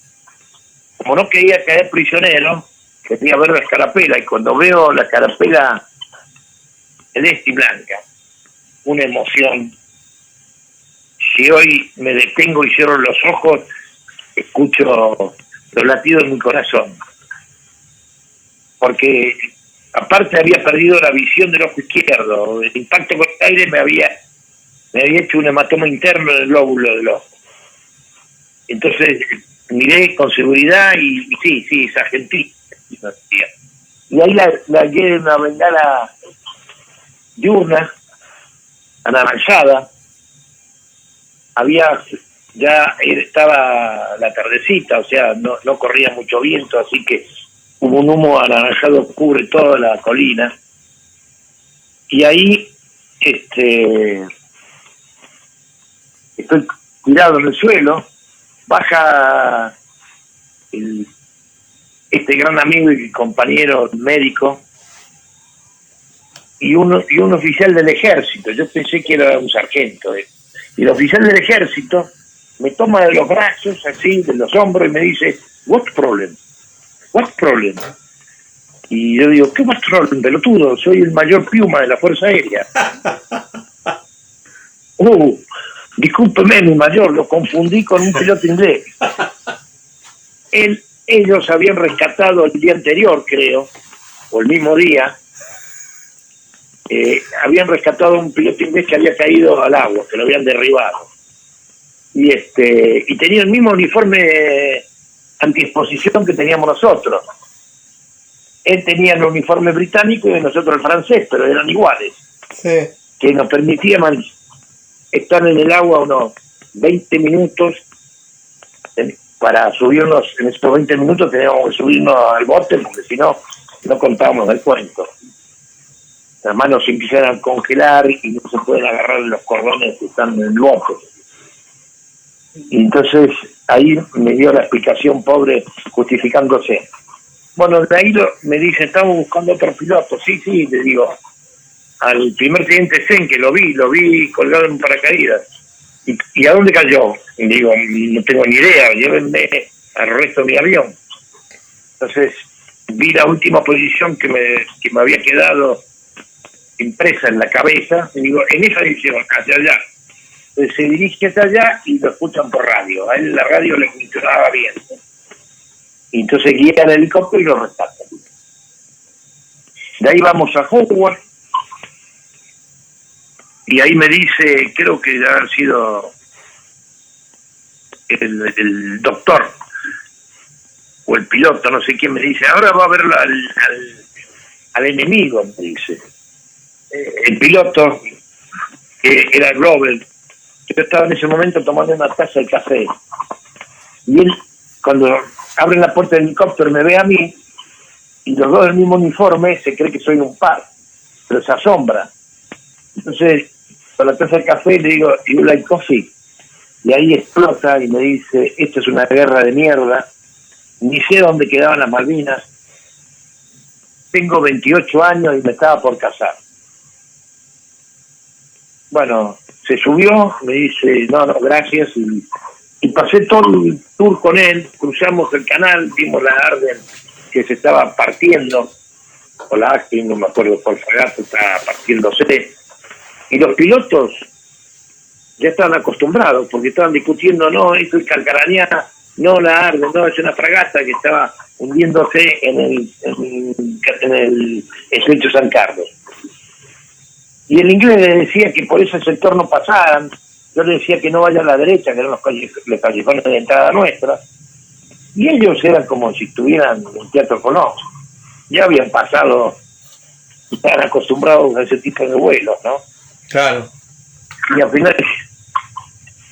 S2: Como no quería caer prisionero, quería ver la escarapela, y cuando veo la escarapela celeste y blanca, una emoción. Si hoy me detengo y cierro los ojos, escucho los latidos de mi corazón. Porque aparte había perdido la visión del ojo izquierdo. El impacto con el aire me había hecho un hematoma interno en el lóbulo del ojo. Entonces miré con seguridad y sí, sargentino. Y ahí la guié de una bengala diurna, anaranjada. Estaba la tardecita, o sea, no corría mucho viento, así que hubo un humo anaranjado que cubre toda la colina. Y ahí estoy tirado en el suelo, baja este gran amigo y compañero médico y un oficial del ejército. Yo pensé que era un sargento. Y el oficial del ejército me toma de los brazos, así, de los hombros, y me dice, "What problem? What problem?" Y yo digo, "¿Qué what problem, pelotudo? Soy el mayor Piuma de la Fuerza Aérea." Discúlpeme, mi mayor, lo confundí con un piloto inglés. Ellos habían rescatado el día anterior, creo, o el mismo día, habían rescatado a un piloto inglés que había caído al agua, que lo habían derribado. Y tenía el mismo uniforme antiexposición que teníamos nosotros. Él tenía el uniforme británico y nosotros el francés, pero eran iguales.
S1: Sí.
S2: Que nos permitía estar en el agua unos 20 minutos. Para subirnos, en estos 20 minutos teníamos que subirnos al bote, porque si no, no contábamos el cuento. Las manos se empiezan a congelar y no se pueden agarrar los cordones que están en el bote. Y entonces ahí me dio la explicación, pobre, justificándose. Bueno, de ahí me dice, estamos buscando otro piloto. Sí, le digo, al primer teniente Sen, que lo vi colgado en un paracaídas. ¿Y a dónde cayó? Y digo, no tengo ni idea, llévenme al resto de mi avión. Entonces vi la última posición que me había quedado impresa en la cabeza, y digo, en esa dirección, hacia allá. Entonces se dirige hacia allá y lo escuchan por radio. A él la radio le funcionaba bien. Y entonces guían el helicóptero y lo rescatan. De ahí vamos a Howard, y ahí me dice, creo que ha sido el doctor o el piloto, no sé quién, me dice, ahora va a ver al enemigo, me dice. El piloto, que era Glover, Yo estaba en ese momento tomando una taza de café. Y él, cuando abre la puerta del helicóptero, me ve a mí, y los dos del mismo uniforme, se cree que soy un par, pero se asombra. Entonces, con la taza de café le digo, "You like coffee?" Y ahí explota y me dice, "Esto es una guerra de mierda, ni sé dónde quedaban las Malvinas, tengo 28 años y me estaba por casar." Bueno, se subió, me dice, no, gracias, y pasé todo el tour con él, cruzamos el canal, vimos la Arden que se estaba partiendo, o la Acting, no me acuerdo cuál fragato, estaba partiéndose, y los pilotos ya estaban acostumbrados, porque estaban discutiendo, no, esto es Calcarañá, no, la Arden, no, es una fragata que estaba hundiéndose en el estrecho San Carlos. Y el inglés le decía que por ese sector no pasaran, yo le decía que no vaya a la derecha, que eran los callejones de entrada nuestra, y ellos eran como si estuvieran en Teatro Colón, ya habían pasado, estaban acostumbrados a ese tipo de vuelos, ¿no?
S1: Claro.
S2: Y al final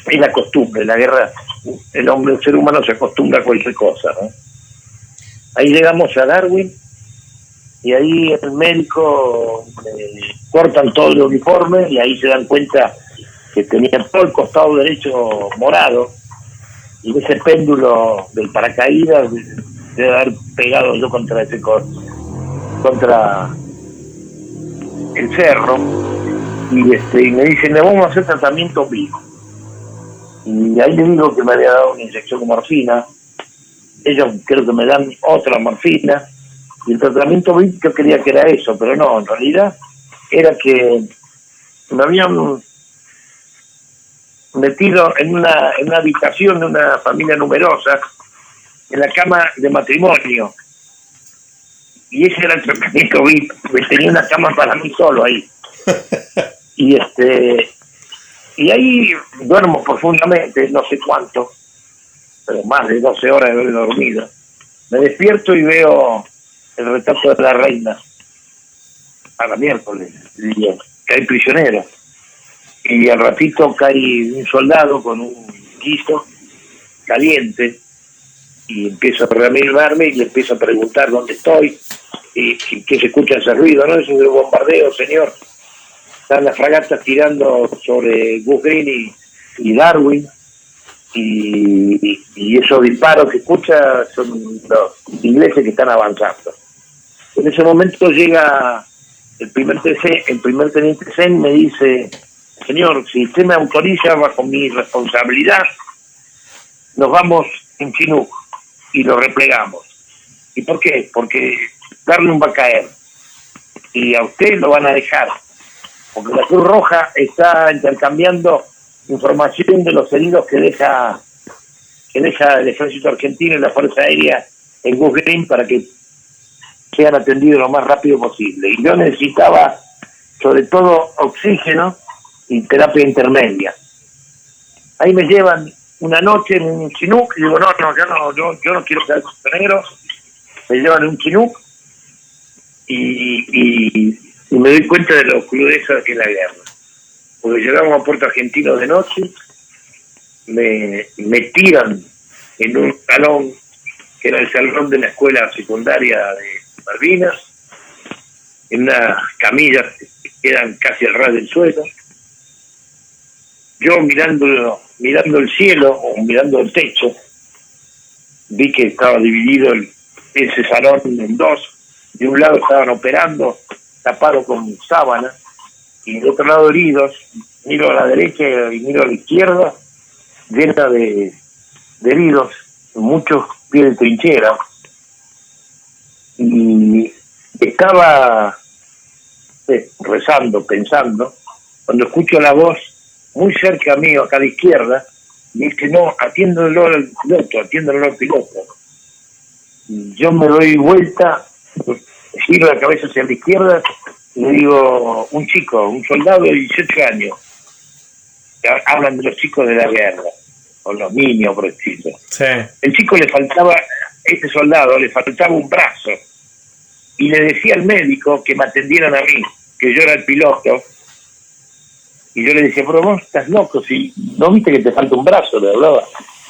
S2: es la costumbre, la guerra, el ser humano se acostumbra a cualquier cosa, ¿no? Ahí llegamos a Darwin, y ahí el médico cortan todo el uniforme y ahí se dan cuenta que tenía todo el costado derecho morado, y ese péndulo del paracaídas debe haber pegado yo contra el cerro, y me dicen, le vamos a hacer tratamiento vivo. Y ahí le digo que me había dado una inyección de morfina, ellos creo que me dan otra morfina, y el tratamiento VIP yo creía que era eso, pero no, en realidad era que me habían metido en una habitación de una familia numerosa, en la cama de matrimonio, y ese era el tratamiento VIP, tenía una cama para mí solo ahí. Y ahí duermo profundamente, no sé cuánto, pero más de 12 horas de haber dormido. Me despierto y veo el retrato de la reina a la miércoles, y cae prisionero, y al ratito cae un soldado con un guiso caliente, y empiezo a reanimarme y le empiezo a preguntar dónde estoy, y que se escucha ese ruido, ¿no? Eso es el bombardeo, señor. Están las fragatas tirando sobre Goose Green y Darwin, y esos disparos que escucha son los ingleses que están avanzando. En ese momento llega el primer teniente Sen, me dice, señor, si usted me autoriza bajo mi responsabilidad, nos vamos en Chinook y lo replegamos. ¿Y por qué? Porque Darwin va a caer y a usted lo van a dejar, porque la Cruz Roja está intercambiando información de los heridos que deja el ejército argentino y la Fuerza Aérea en Goose Green para que sean atendidos lo más rápido posible. Y yo necesitaba, sobre todo, oxígeno y terapia intermedia. Ahí me llevan una noche en un Chinook y digo, yo no quiero quedar prisionero. Me llevan en un Chinook y me doy cuenta de lo crudeza que es la guerra. Porque llegamos a Puerto Argentino de noche, me tiran en un salón que era el salón de la escuela secundaria de Malvinas, en unas camillas que quedan casi al ras del suelo. Yo mirando el cielo o mirando el techo, vi que estaba dividido ese salón en dos. De un lado estaban operando, tapado con sábana, y del otro lado heridos. Miro a la derecha y miro a la izquierda, llena de heridos, muchos pies de trinchera. Y estaba rezando, pensando, cuando escucho la voz muy cerca mío, acá a la izquierda, y dice, no, atiéndolo al piloto. Y yo me doy vuelta, giro la cabeza hacia la izquierda, y le digo, un soldado de 18 años, hablan de los chicos de la guerra, o los niños, por decirlo.
S1: Sí.
S2: El chico este soldado le faltaba un brazo, y le decía al médico que me atendieran a mí, que yo era el piloto, Y yo le decía, pero vos estás loco, si no viste que te falta un brazo, le hablaba.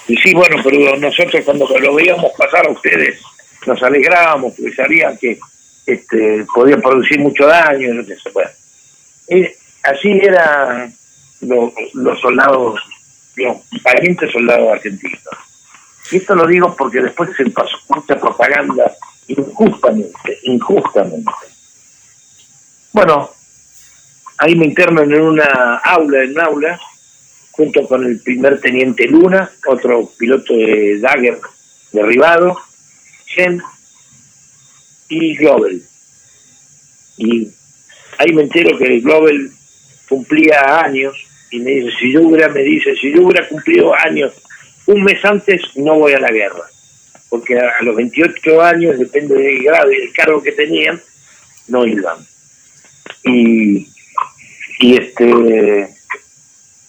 S2: Y sí, bueno, pero nosotros cuando lo veíamos pasar a ustedes nos alegrábamos, porque sabían que podían producir mucho daño, no sé, bueno. Así eran los soldados, los valientes soldados argentinos. Y esto lo digo porque después se pasó mucha propaganda injustamente. Bueno, ahí me interno en una aula, junto con el primer teniente Luna, otro piloto de Dagger derribado, Chen y Globel. Y ahí me entero que el Globel cumplía años y me dice, si yo hubiera cumplido años un mes antes, no voy a la guerra. Porque a los 28 años, depende del grado y del cargo que tenían, no iban. Y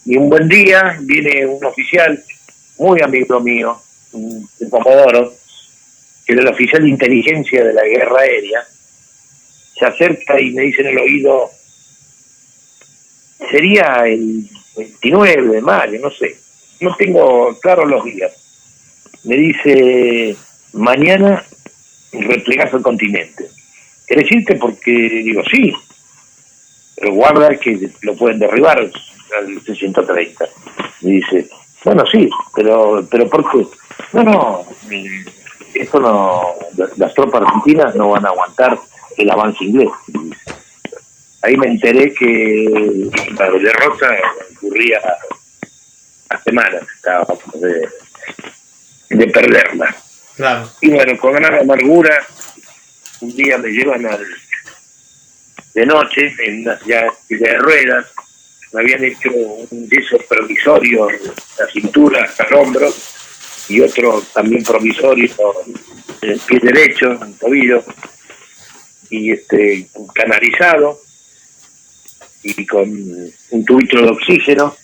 S2: un buen día viene un oficial muy amigo mío, de Comodoro, que era el oficial de inteligencia de la guerra aérea, se acerca y me dice en el oído, sería el 29 de mayo, no sé, no tengo claros los días. Me dice, mañana replegás al continente. ¿Querés irte? Porque digo, sí, pero guarda que lo pueden derribar al 630. Me dice, bueno, sí, pero ¿por qué? No, esto no, las tropas argentinas no van a aguantar el avance inglés. Ahí me enteré que la derrota ocurría a semanas, estábamos de perderla.
S1: Claro.
S2: Y bueno, con gran amargura, un día me llevan de noche en una silla de ruedas, me habían hecho un yeso provisorio en la cintura hasta el hombro y otro también provisorio en el pie derecho, en el tobillo, y canalizado y con un tubito de oxígeno,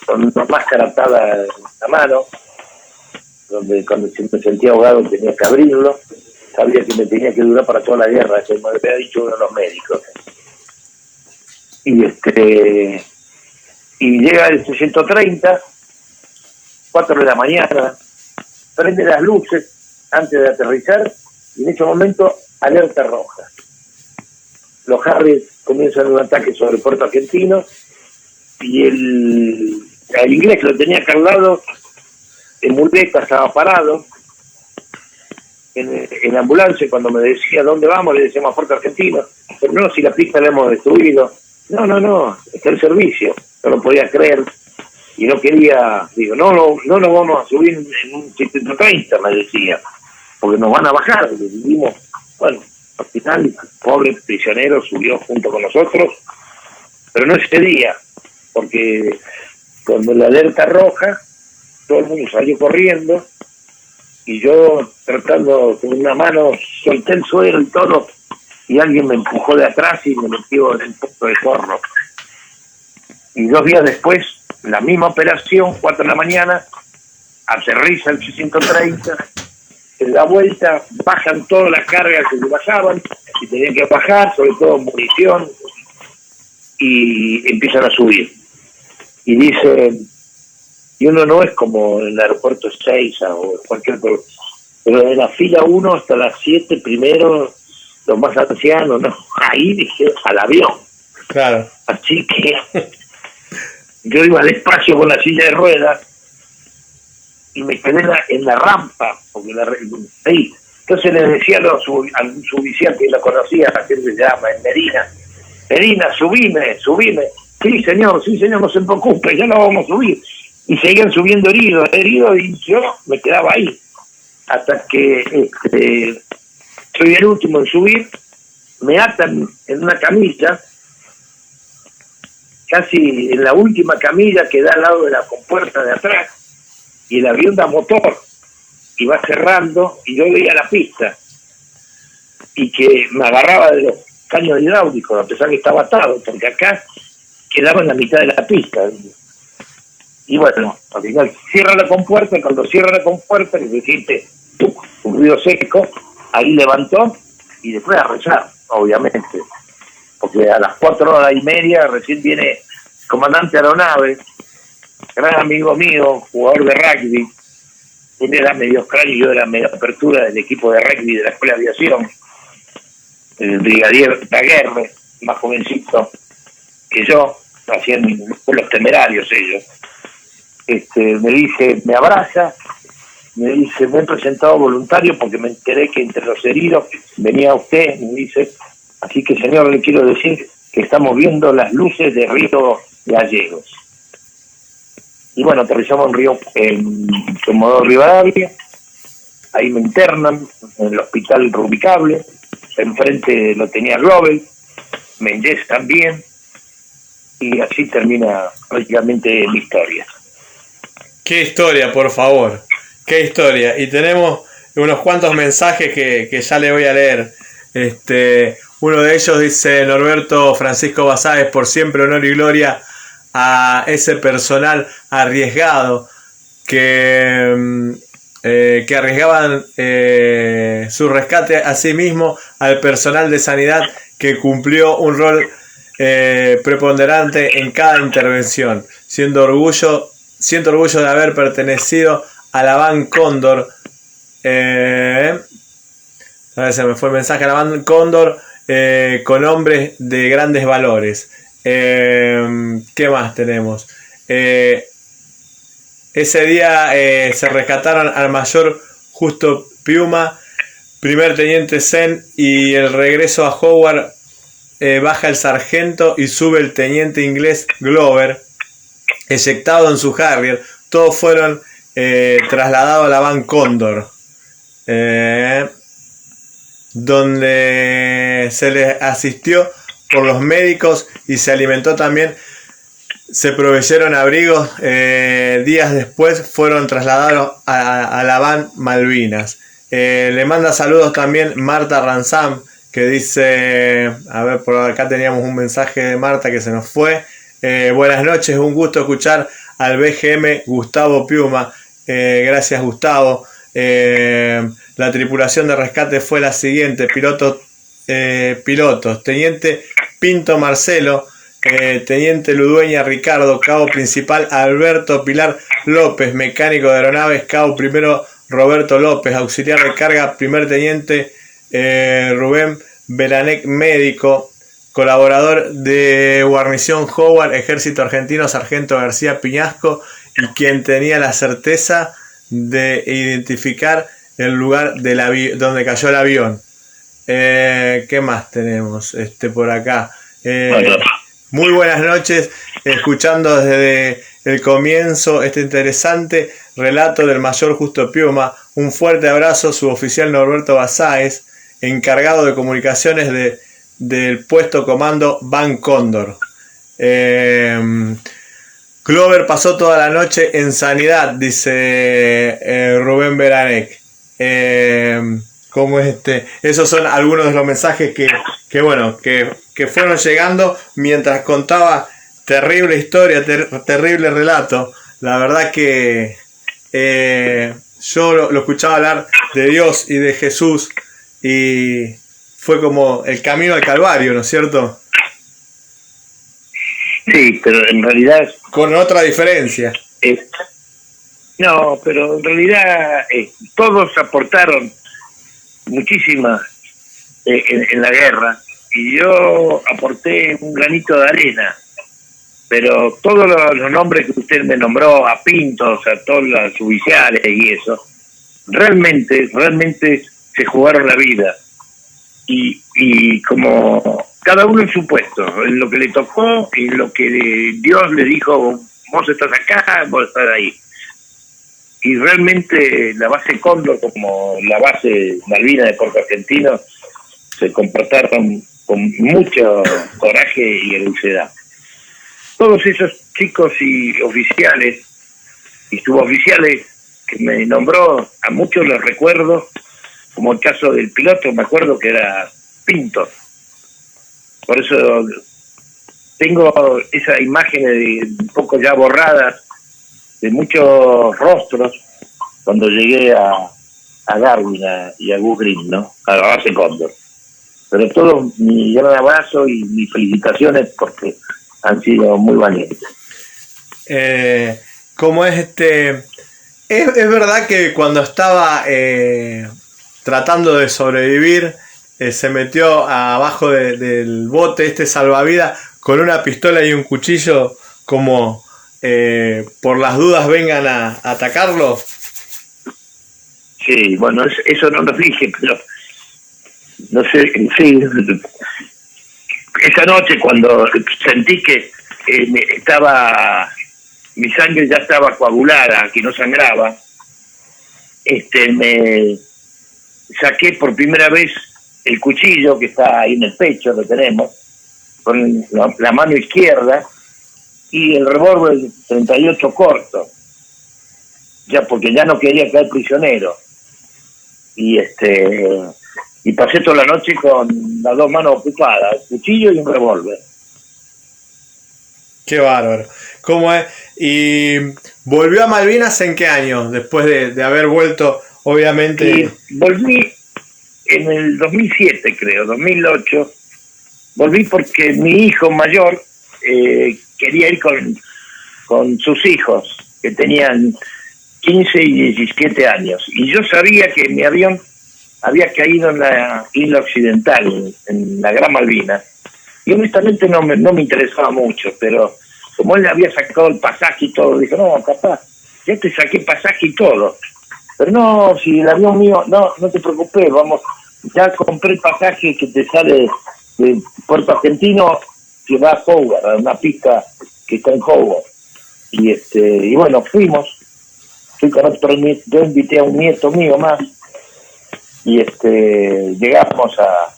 S2: con una máscara atada en la mano, donde cuando me sentía ahogado tenía que abrirlo, sabía que me tenía que durar para toda la guerra, eso me había dicho uno de los médicos. Y llega el 630, 4 de la mañana, prende las luces antes de aterrizar, y en ese momento alerta roja. Los Harriers comienzan un ataque sobre el puerto argentino, y el inglés que lo tenía acá al lado, en muleta, estaba parado en la ambulancia. Cuando me decía ¿dónde vamos? Le decíamos a Puerto Argentino. Pero no, si la pista la hemos destruido. No, está el servicio. No lo podía creer y no quería. Digo, no nos vamos a subir en un 730, me decía, porque nos van a bajar. Le dijimos, bueno, al final el pobre prisionero subió junto con nosotros, pero no ese día, porque cuando la alerta roja todo el mundo salió corriendo y yo tratando con una mano, solté el suelo y todo, y alguien me empujó de atrás y me metió en el puesto de corno. Y 2 días después, la misma operación, 4 de la mañana, aterriza el 630, se da vuelta, bajan todas las cargas que se bajaban, y tenían que bajar, sobre todo munición, y empiezan a subir. Y dice, y uno no es como en el aeropuerto Ezeiza o cualquier cosa, pero de la fila 1 hasta las 7 primero, los más ancianos, no, ahí dije, al avión.
S1: Claro.
S2: Así que yo iba despacio con la silla de ruedas y me quedé en la rampa, porque ahí. Entonces le decía a un suboficial que lo conocía, que se llama, en Medina, subime. Sí, señor, no se preocupe, ya lo vamos a subir. Y seguían subiendo heridos, y yo me quedaba ahí. Hasta que soy el último en subir, me atan en una camilla, casi en la última camilla que da al lado de la compuerta de atrás, y el avión da motor, y va cerrando, y yo veía la pista, y que me agarraba de los caños hidráulicos, a pesar que estaba atado, porque acá quedaba en la mitad de la pista. Y bueno, al final cierra la compuerta, y cuando cierra la compuerta, que se siente un ruido seco, ahí levantó, y después a rezar, obviamente, porque a las 4:30 recién viene comandante aeronave, gran amigo mío, jugador de rugby. Él era medio Australia y yo era medio apertura del equipo de rugby de la Escuela de Aviación. El brigadier Daguerre, más jovencito que yo, hacían los temerarios ellos. Me dice, me abraza, me dice, me he presentado voluntario porque me enteré que entre los heridos venía usted, me dice, así que señor, le quiero decir que estamos viendo las luces de Río Gallegos. Y bueno, aterrizamos en Comodoro Rivadavia, ahí me internan en el hospital Rubicable, enfrente lo tenía Global, Mendes también, y así termina prácticamente mi historia.
S1: Qué historia, por favor, qué historia. Y tenemos unos cuantos mensajes que ya le voy a leer. Uno de ellos dice: Norberto Francisco Basáez, por siempre honor y gloria a ese personal arriesgado que arriesgaban su rescate a sí mismo, al personal de sanidad que cumplió un rol preponderante en cada intervención. Siento orgullo de haber pertenecido a la Van Cóndor. A ver, se me fue el mensaje. A la Van Cóndor, con hombres de grandes valores. ¿Qué más tenemos? Ese día se rescataron al mayor Justo Piuma, primer teniente Zen, y el regreso a Howard baja el sargento y sube el teniente inglés Glover, eyectado en su Harrier. Todos fueron trasladados a la Van Cóndor, donde se les asistió por los médicos y se alimentó también. Se proveyeron abrigos. Días después fueron trasladados a la Van Malvinas. Le manda saludos también Marta Ranzam, que dice, a ver, por acá teníamos un mensaje de Marta que se nos fue. Buenas noches, un gusto escuchar al BGM Gustavo Piuma. Gracias, Gustavo. La tripulación de rescate fue la siguiente: pilotos, teniente Pinto Marcelo, teniente Ludueña Ricardo, cabo principal Alberto Pilar López, mecánico de aeronaves, cabo primero Roberto López, auxiliar de carga primer teniente Rubén Beranec, médico, colaborador de guarnición Howard, ejército argentino, sargento García Piñasco, y quien tenía la certeza de identificar el lugar donde cayó el avión. ¿Qué más tenemos por acá? Muy buenas noches, escuchando desde el comienzo este interesante relato del mayor Justo Piuma. Un fuerte abrazo, suboficial Norberto Basáez, encargado de comunicaciones del puesto comando Van Cóndor. Glover pasó toda la noche en sanidad, dice Rubén Beranec. Esos son algunos de los mensajes que fueron llegando mientras contaba terrible historia, terrible relato. La verdad que yo lo escuchaba hablar de Dios y de Jesús, y fue como el camino al Calvario, ¿no es cierto?
S2: Sí, pero en realidad...
S1: Con otra diferencia.
S2: No, pero en realidad todos aportaron muchísimas en la guerra, y yo aporté un granito de arena, pero todos los nombres que usted me nombró, a Pintos, a todos los oficiales y eso, realmente se jugaron la vida, y como cada uno en su puesto, en lo que le tocó, en lo que Dios le dijo, vos estás acá, vos estás ahí. Y realmente la base Cóndor, como la base Malvina de Puerto Argentino, se comportaron con mucho coraje y heroicidad. Todos esos chicos y oficiales y suboficiales que me nombró, a muchos los recuerdo, como el caso del piloto, me acuerdo que era Pinto. Por eso tengo esa imagen un poco ya borradas de muchos rostros cuando llegué a Darwin y a Goose Green, ¿no? A la base Cóndor. Pero todo mi gran abrazo y mis felicitaciones, porque han sido muy valientes.
S1: ¿Cómo es es verdad que cuando estaba tratando de sobrevivir, se metió abajo del bote salvavidas con una pistola y un cuchillo como por las dudas vengan a atacarlo?
S2: Sí, bueno, eso no lo dije, pero no sé, sí. Esa noche cuando sentí que mi sangre ya estaba coagulada, que no sangraba, me saqué por primera vez el cuchillo que está ahí en el pecho, lo tenemos, con la mano izquierda, y el revólver 38 corto, ya porque ya no quería caer prisionero. Y pasé toda la noche con las dos manos ocupadas, el cuchillo y un revólver.
S1: Qué bárbaro. ¿Cómo es? ¿Y volvió a Malvinas en qué año? Después de haber vuelto, obviamente.
S2: Y volví en el 2007, creo, 2008. Volví porque mi hijo mayor quería ir con sus hijos, que tenían 15 y 17 años. Y yo sabía que mi avión había caído en la isla occidental, en la Gran Malvina. Y honestamente no me interesaba mucho, pero como él había sacado el pasaje y todo, dijo, no, papá, ya te saqué pasaje y todo. Pero no, si el avión mío, no te preocupes, vamos, ya compré el pasaje que te sale de Puerto Argentino, que va a Howard, a una pista que está en Howard. Y bueno, fuimos, fui con otro nieto, yo invité a un nieto mío más, y llegamos a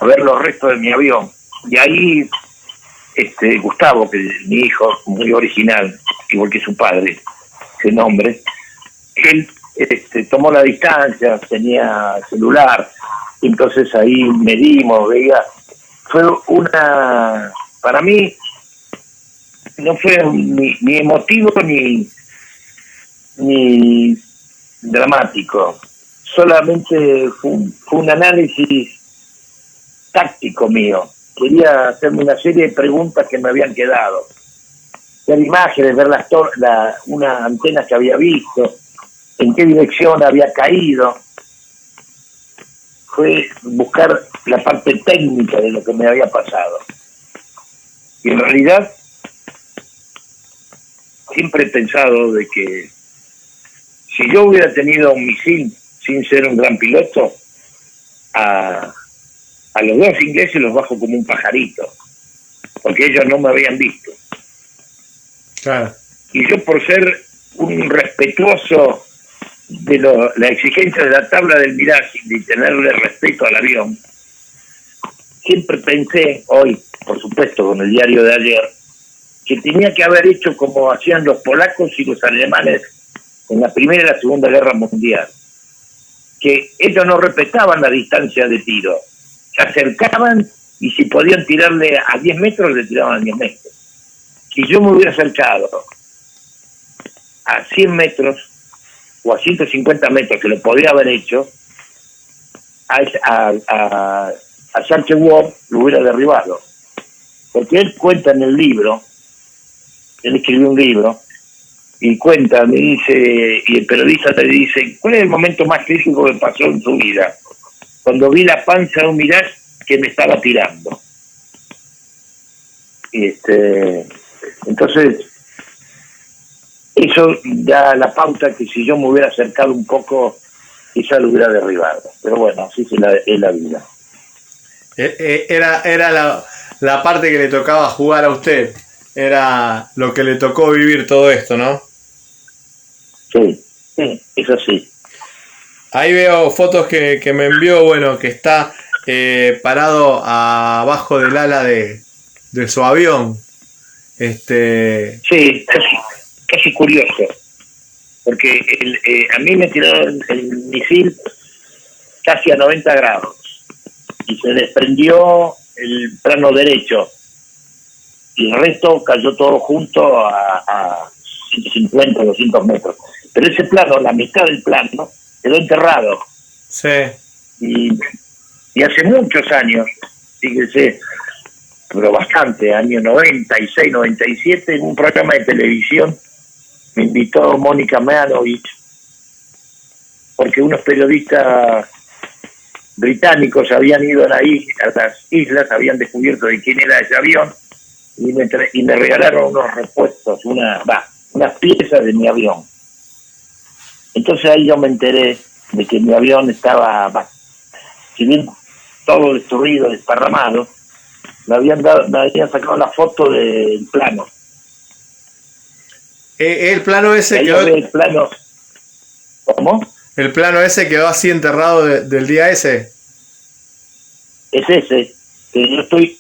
S2: ver los restos de mi avión. Y ahí Gustavo, que es mi hijo, muy original, igual que su padre, ese nombre, él tomó la distancia, tenía celular, entonces ahí medimos, veía, fue para mí, no fue ni emotivo ni dramático, solamente fue un análisis táctico mío. Quería hacerme una serie de preguntas que me habían quedado, ver imágenes, ver una antena que había visto, en qué dirección había caído. Fue buscar la parte técnica de lo que me había pasado. Y en realidad siempre he pensado de que si yo hubiera tenido un misil sin ser un gran piloto, a los dos ingleses los bajo como un pajarito, porque ellos no me habían visto.
S1: Claro.
S2: Y yo, por ser un respetuoso de la exigencia de la tabla del Mirage, de tenerle respeto al avión, siempre pensé, hoy, por supuesto, con el diario de ayer, que tenía que haber hecho como hacían los polacos y los alemanes en la Primera y la Segunda Guerra Mundial, que ellos no respetaban la distancia de tiro, se acercaban y si podían tirarle a 10 metros, le tiraban a 10 metros. Si yo me hubiera acercado a 100 metros o a 150 metros, que lo podría haber hecho, a Sánchez Ward lo hubiera derribado. Porque él cuenta en el libro, él escribió un libro, y cuenta, me dice, y el periodista le dice, ¿cuál es el momento más crítico que pasó en su vida? Cuando vi la panza de un Mirage que me estaba tirando. Entonces, eso da la pauta que si yo me hubiera acercado un poco, quizá lo hubiera derribado. Pero bueno, así es la vida.
S1: Era la parte que le tocaba jugar a usted. Era lo que le tocó vivir todo esto, ¿no?
S2: Sí, eso sí.
S1: Ahí veo fotos que me envió, bueno, que está parado abajo del ala de su avión.
S2: Sí, casi curioso, porque a mí me tiraron el misil casi a 90 grados y se desprendió el plano derecho y el resto cayó todo junto a 150, 200 metros. Pero ese plano, la mitad del plano, quedó enterrado.
S1: Sí.
S2: Y hace muchos años, fíjese, pero bastante, año 96, 97, en un programa de televisión me invitó Mónica Meanovich, porque unos periodistas británicos habían ido a las islas, habían descubierto de quién era ese avión, y me regalaron unos repuestos, unas piezas de mi avión. Entonces ahí yo me enteré de que mi avión estaba, si bien todo destruido, desparramado, me habían sacado la foto del plano.
S1: El plano ese quedó...
S2: El plano, ¿cómo?
S1: El plano ese quedó así enterrado del día ese.
S2: Es ese, que yo estoy...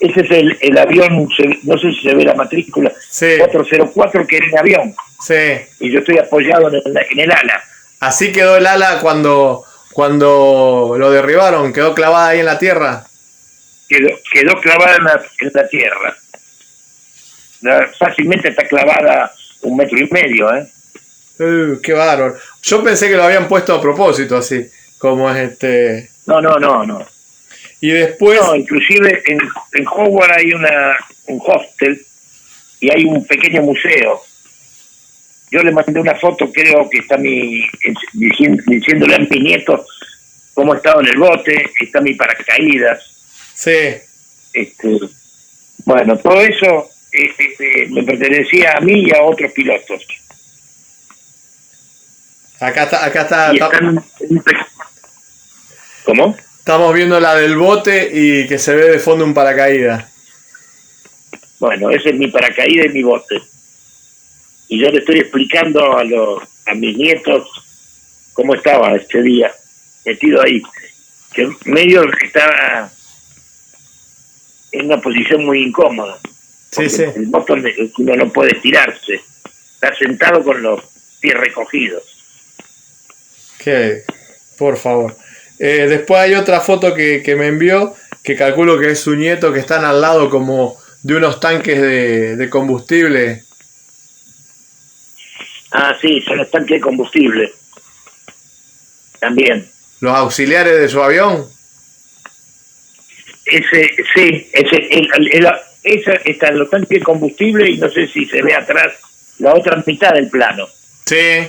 S2: Ese es el avión, no sé si se ve la matrícula,
S1: sí.
S2: 404, que era el avión.
S1: Sí.
S2: Y yo estoy apoyado en el ala.
S1: Así quedó el ala cuando lo derribaron, quedó clavada ahí en la tierra.
S2: Quedó clavada en la tierra. Fácilmente está clavada 1,5 metros, ¿eh?
S1: Qué bárbaro. Yo pensé que lo habían puesto a propósito así, como es
S2: No.
S1: Y después...
S2: No, inclusive en Howard hay un hostel y hay un pequeño museo. Yo le mandé una foto, creo que está diciéndole a mi nieto cómo estaba en el bote, está mi paracaídas.
S1: Sí.
S2: Bueno, todo eso me pertenecía a mí y a otros pilotos.
S1: Acá está.
S2: ¿Cómo?
S1: Estamos viendo la del bote y que se ve de fondo un paracaídas.
S2: Bueno, ese es mi paracaídas y mi bote. Y yo le estoy explicando a mis nietos cómo estaba este día, metido ahí. Que medio estaba en una posición muy incómoda.
S1: Sí.
S2: El motor uno no puede estirarse. Está sentado con los pies recogidos.
S1: Por favor. Después hay otra foto que me envió, que calculo que es su nieto, que están al lado como de unos tanques de combustible.
S2: Ah, sí, son los tanques de combustible. También.
S1: ¿Los auxiliares de su avión?
S2: Ese están los tanques de combustible y no sé si se ve atrás la otra mitad del plano.
S1: Sí.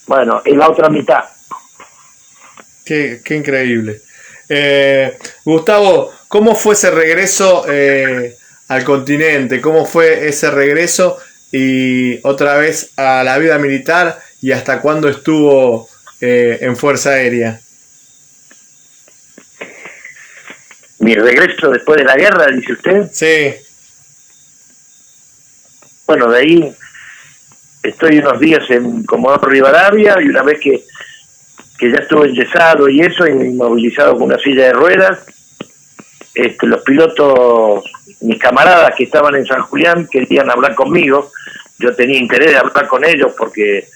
S2: Bueno, es la otra mitad.
S1: Qué increíble. Gustavo, ¿cómo fue ese regreso al continente? ¿Cómo fue ese regreso y otra vez a la vida militar? ¿Y hasta cuándo estuvo en Fuerza Aérea?
S2: Mi regreso después de la guerra, dice usted.
S1: Sí.
S2: Bueno, de ahí estoy unos días en Comodoro Rivadavia y una vez que ya estuve enyesado y eso, inmovilizado con una silla de ruedas, los pilotos, mis camaradas que estaban en San Julián, querían hablar conmigo. Yo tenía interés de hablar con ellos porque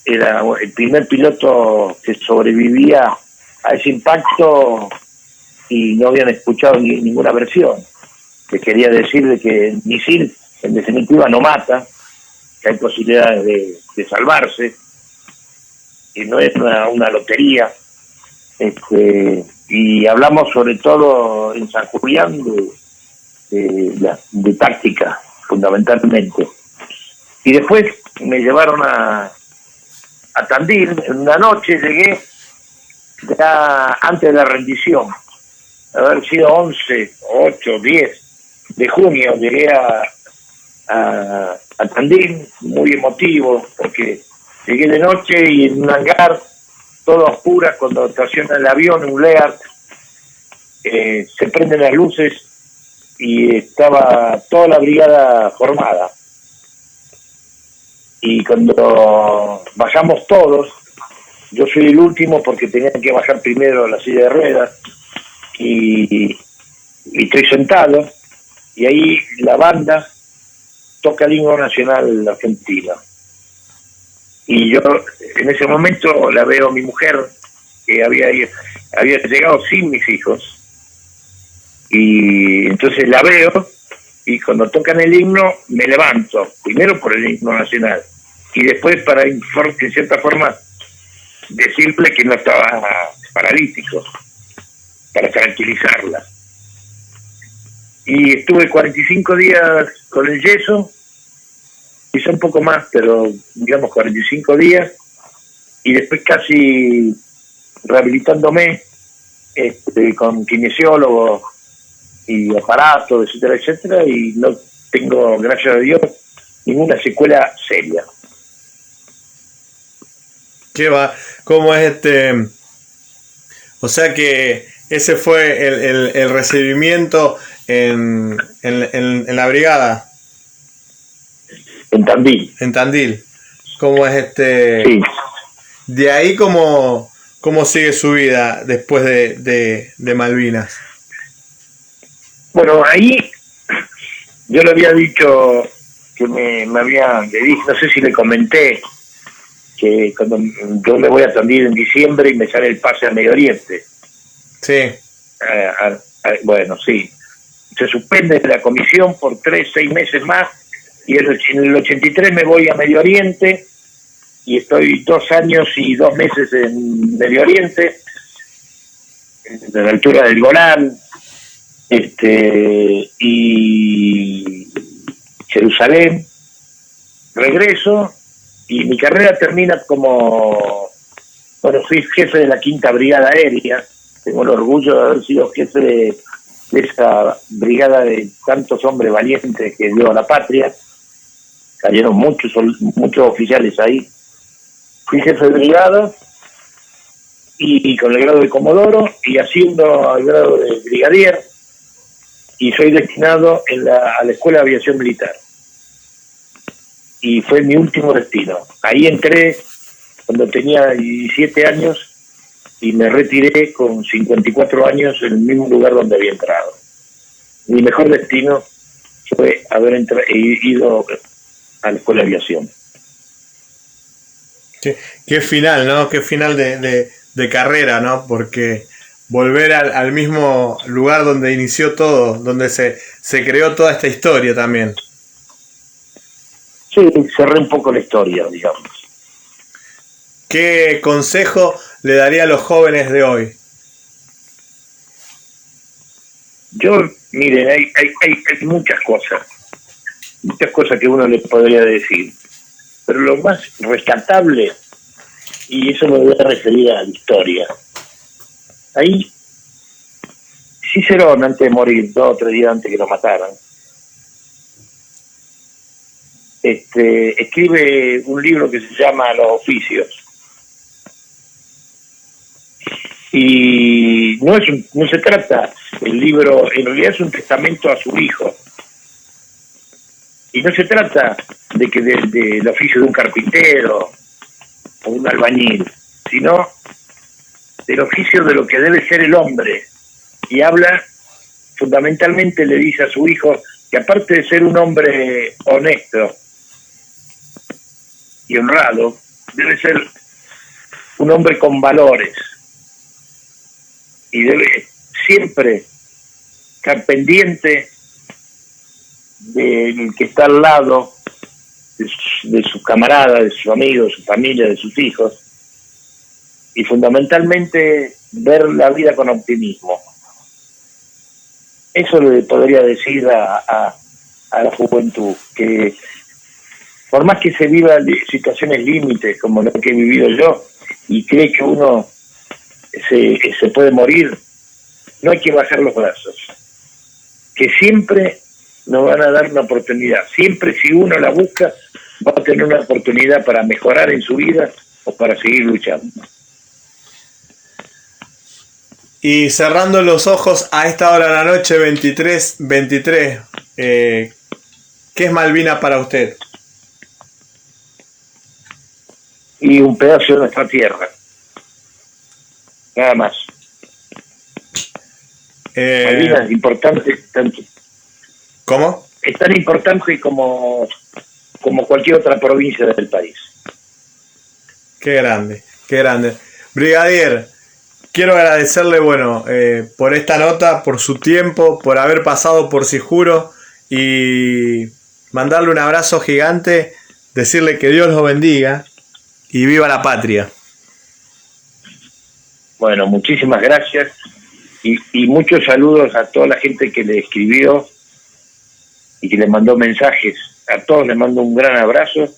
S2: era el primer piloto que sobrevivía a ese impacto y no habían escuchado ninguna versión. Les quería decir de que el misil en definitiva no mata, que hay posibilidades de salvarse, y no es una lotería. Y hablamos sobre todo en San Julián de táctica, fundamentalmente. Y después me llevaron a Tandil. En una noche llegué ya antes de la rendición, haber sido 11, 8, 10 de junio, llegué a Tandil, muy emotivo, porque llegué de noche y en un hangar, todo a oscuras, cuando estaciona el avión, un Lear, se prenden las luces y estaba toda la brigada formada. Y cuando bajamos todos, yo soy el último porque tenían que bajar primero la silla de ruedas, y estoy sentado, y ahí la banda toca el himno nacional argentino. Y yo en ese momento la veo a mi mujer, que había llegado sin mis hijos, y entonces la veo, y cuando tocan el himno me levanto, primero por el himno nacional, y después para en cierta forma decirle que no estaba paralítico, para tranquilizarla. y estuve 45 días con el yeso, quizá un poco más, pero digamos 45 días, y después casi rehabilitándome con kinesiólogos y aparatos, etcétera, etcétera, y no tengo, gracias a Dios, ninguna secuela seria.
S1: ¿Qué va? ¿Cómo es O sea que ese fue el recibimiento en la brigada.
S2: En Tandil.
S1: En Tandil. ¿Cómo es
S2: Sí.
S1: De ahí cómo sigue su vida después de Malvinas?
S2: Bueno, ahí yo le había dicho que me había, no sé si le comenté, que cuando yo me voy a Tandil en diciembre y me sale el pase a Medio Oriente.
S1: Sí.
S2: Bueno, sí. Se suspende la comisión por 6 meses más, y en el 83 me voy a Medio Oriente, y estoy 2 años y 2 meses en Medio Oriente, de la altura del Golán, y Jerusalén. Regreso, y mi carrera termina como, bueno, fui jefe de la 5ª Brigada Aérea. Tengo el orgullo de haber sido jefe de esa brigada de tantos hombres valientes que dio a la patria. Cayeron muchos oficiales ahí. Fui jefe de brigada y con el grado de comodoro, y asciendo al grado de brigadier, y soy destinado a la Escuela de Aviación Militar. Y fue mi último destino. Ahí entré cuando tenía 17 años y me retiré con 54 años en el mismo lugar donde había entrado. Mi mejor destino fue haber ido a la Escuela de Aviación.
S1: Qué final, ¿no? Qué final de carrera, ¿no? Porque volver al mismo lugar donde inició todo, donde se creó toda esta historia también.
S2: Sí, cerré un poco la historia, digamos.
S1: ¿Qué consejo le daría a los jóvenes de hoy?
S2: Miren, hay muchas cosas que uno le podría decir, pero lo más rescatable, y eso me voy a referir a la historia. Ahí, Cicerón, antes de morir, 2 o 3 días antes que lo mataran, escribe un libro que se llama Los Oficios. Y no se trata, el libro en realidad es un testamento a su hijo. Y no se trata del oficio de un carpintero o un albañil, sino del oficio de lo que debe ser el hombre. Y habla, fundamentalmente le dice a su hijo que aparte de ser un hombre honesto y honrado, debe ser un hombre con valores. Y debe siempre estar pendiente del que está al lado, de sus camaradas, de sus amigos, de su familia, de sus hijos, y fundamentalmente ver la vida con optimismo. Eso le podría decir a la juventud, que por más que se viva situaciones límites como lo que he vivido yo, y cree que uno se puede morir, no hay que bajar los brazos, que siempre nos van a dar una oportunidad. Siempre, si uno la busca, va a tener una oportunidad para mejorar en su vida o para seguir luchando.
S1: Y cerrando los ojos a esta hora de la noche, 23:23, ¿qué es Malvinas para usted?
S2: Y un pedazo de nuestra tierra, nada más. Malvinas es importante tanto.
S1: ¿Cómo?
S2: Es tan importante como cualquier otra provincia del país.
S1: Qué grande, qué grande. Brigadier, quiero agradecerle, por esta nota, por su tiempo, por haber pasado por Sijuro, y mandarle un abrazo gigante, decirle que Dios los bendiga y viva la patria.
S2: Bueno, muchísimas gracias y muchos saludos a toda la gente que le escribió y que le mandó mensajes. A todos les mando un gran abrazo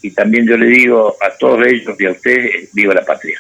S2: y también yo le digo a todos ellos y a ustedes, viva la patria.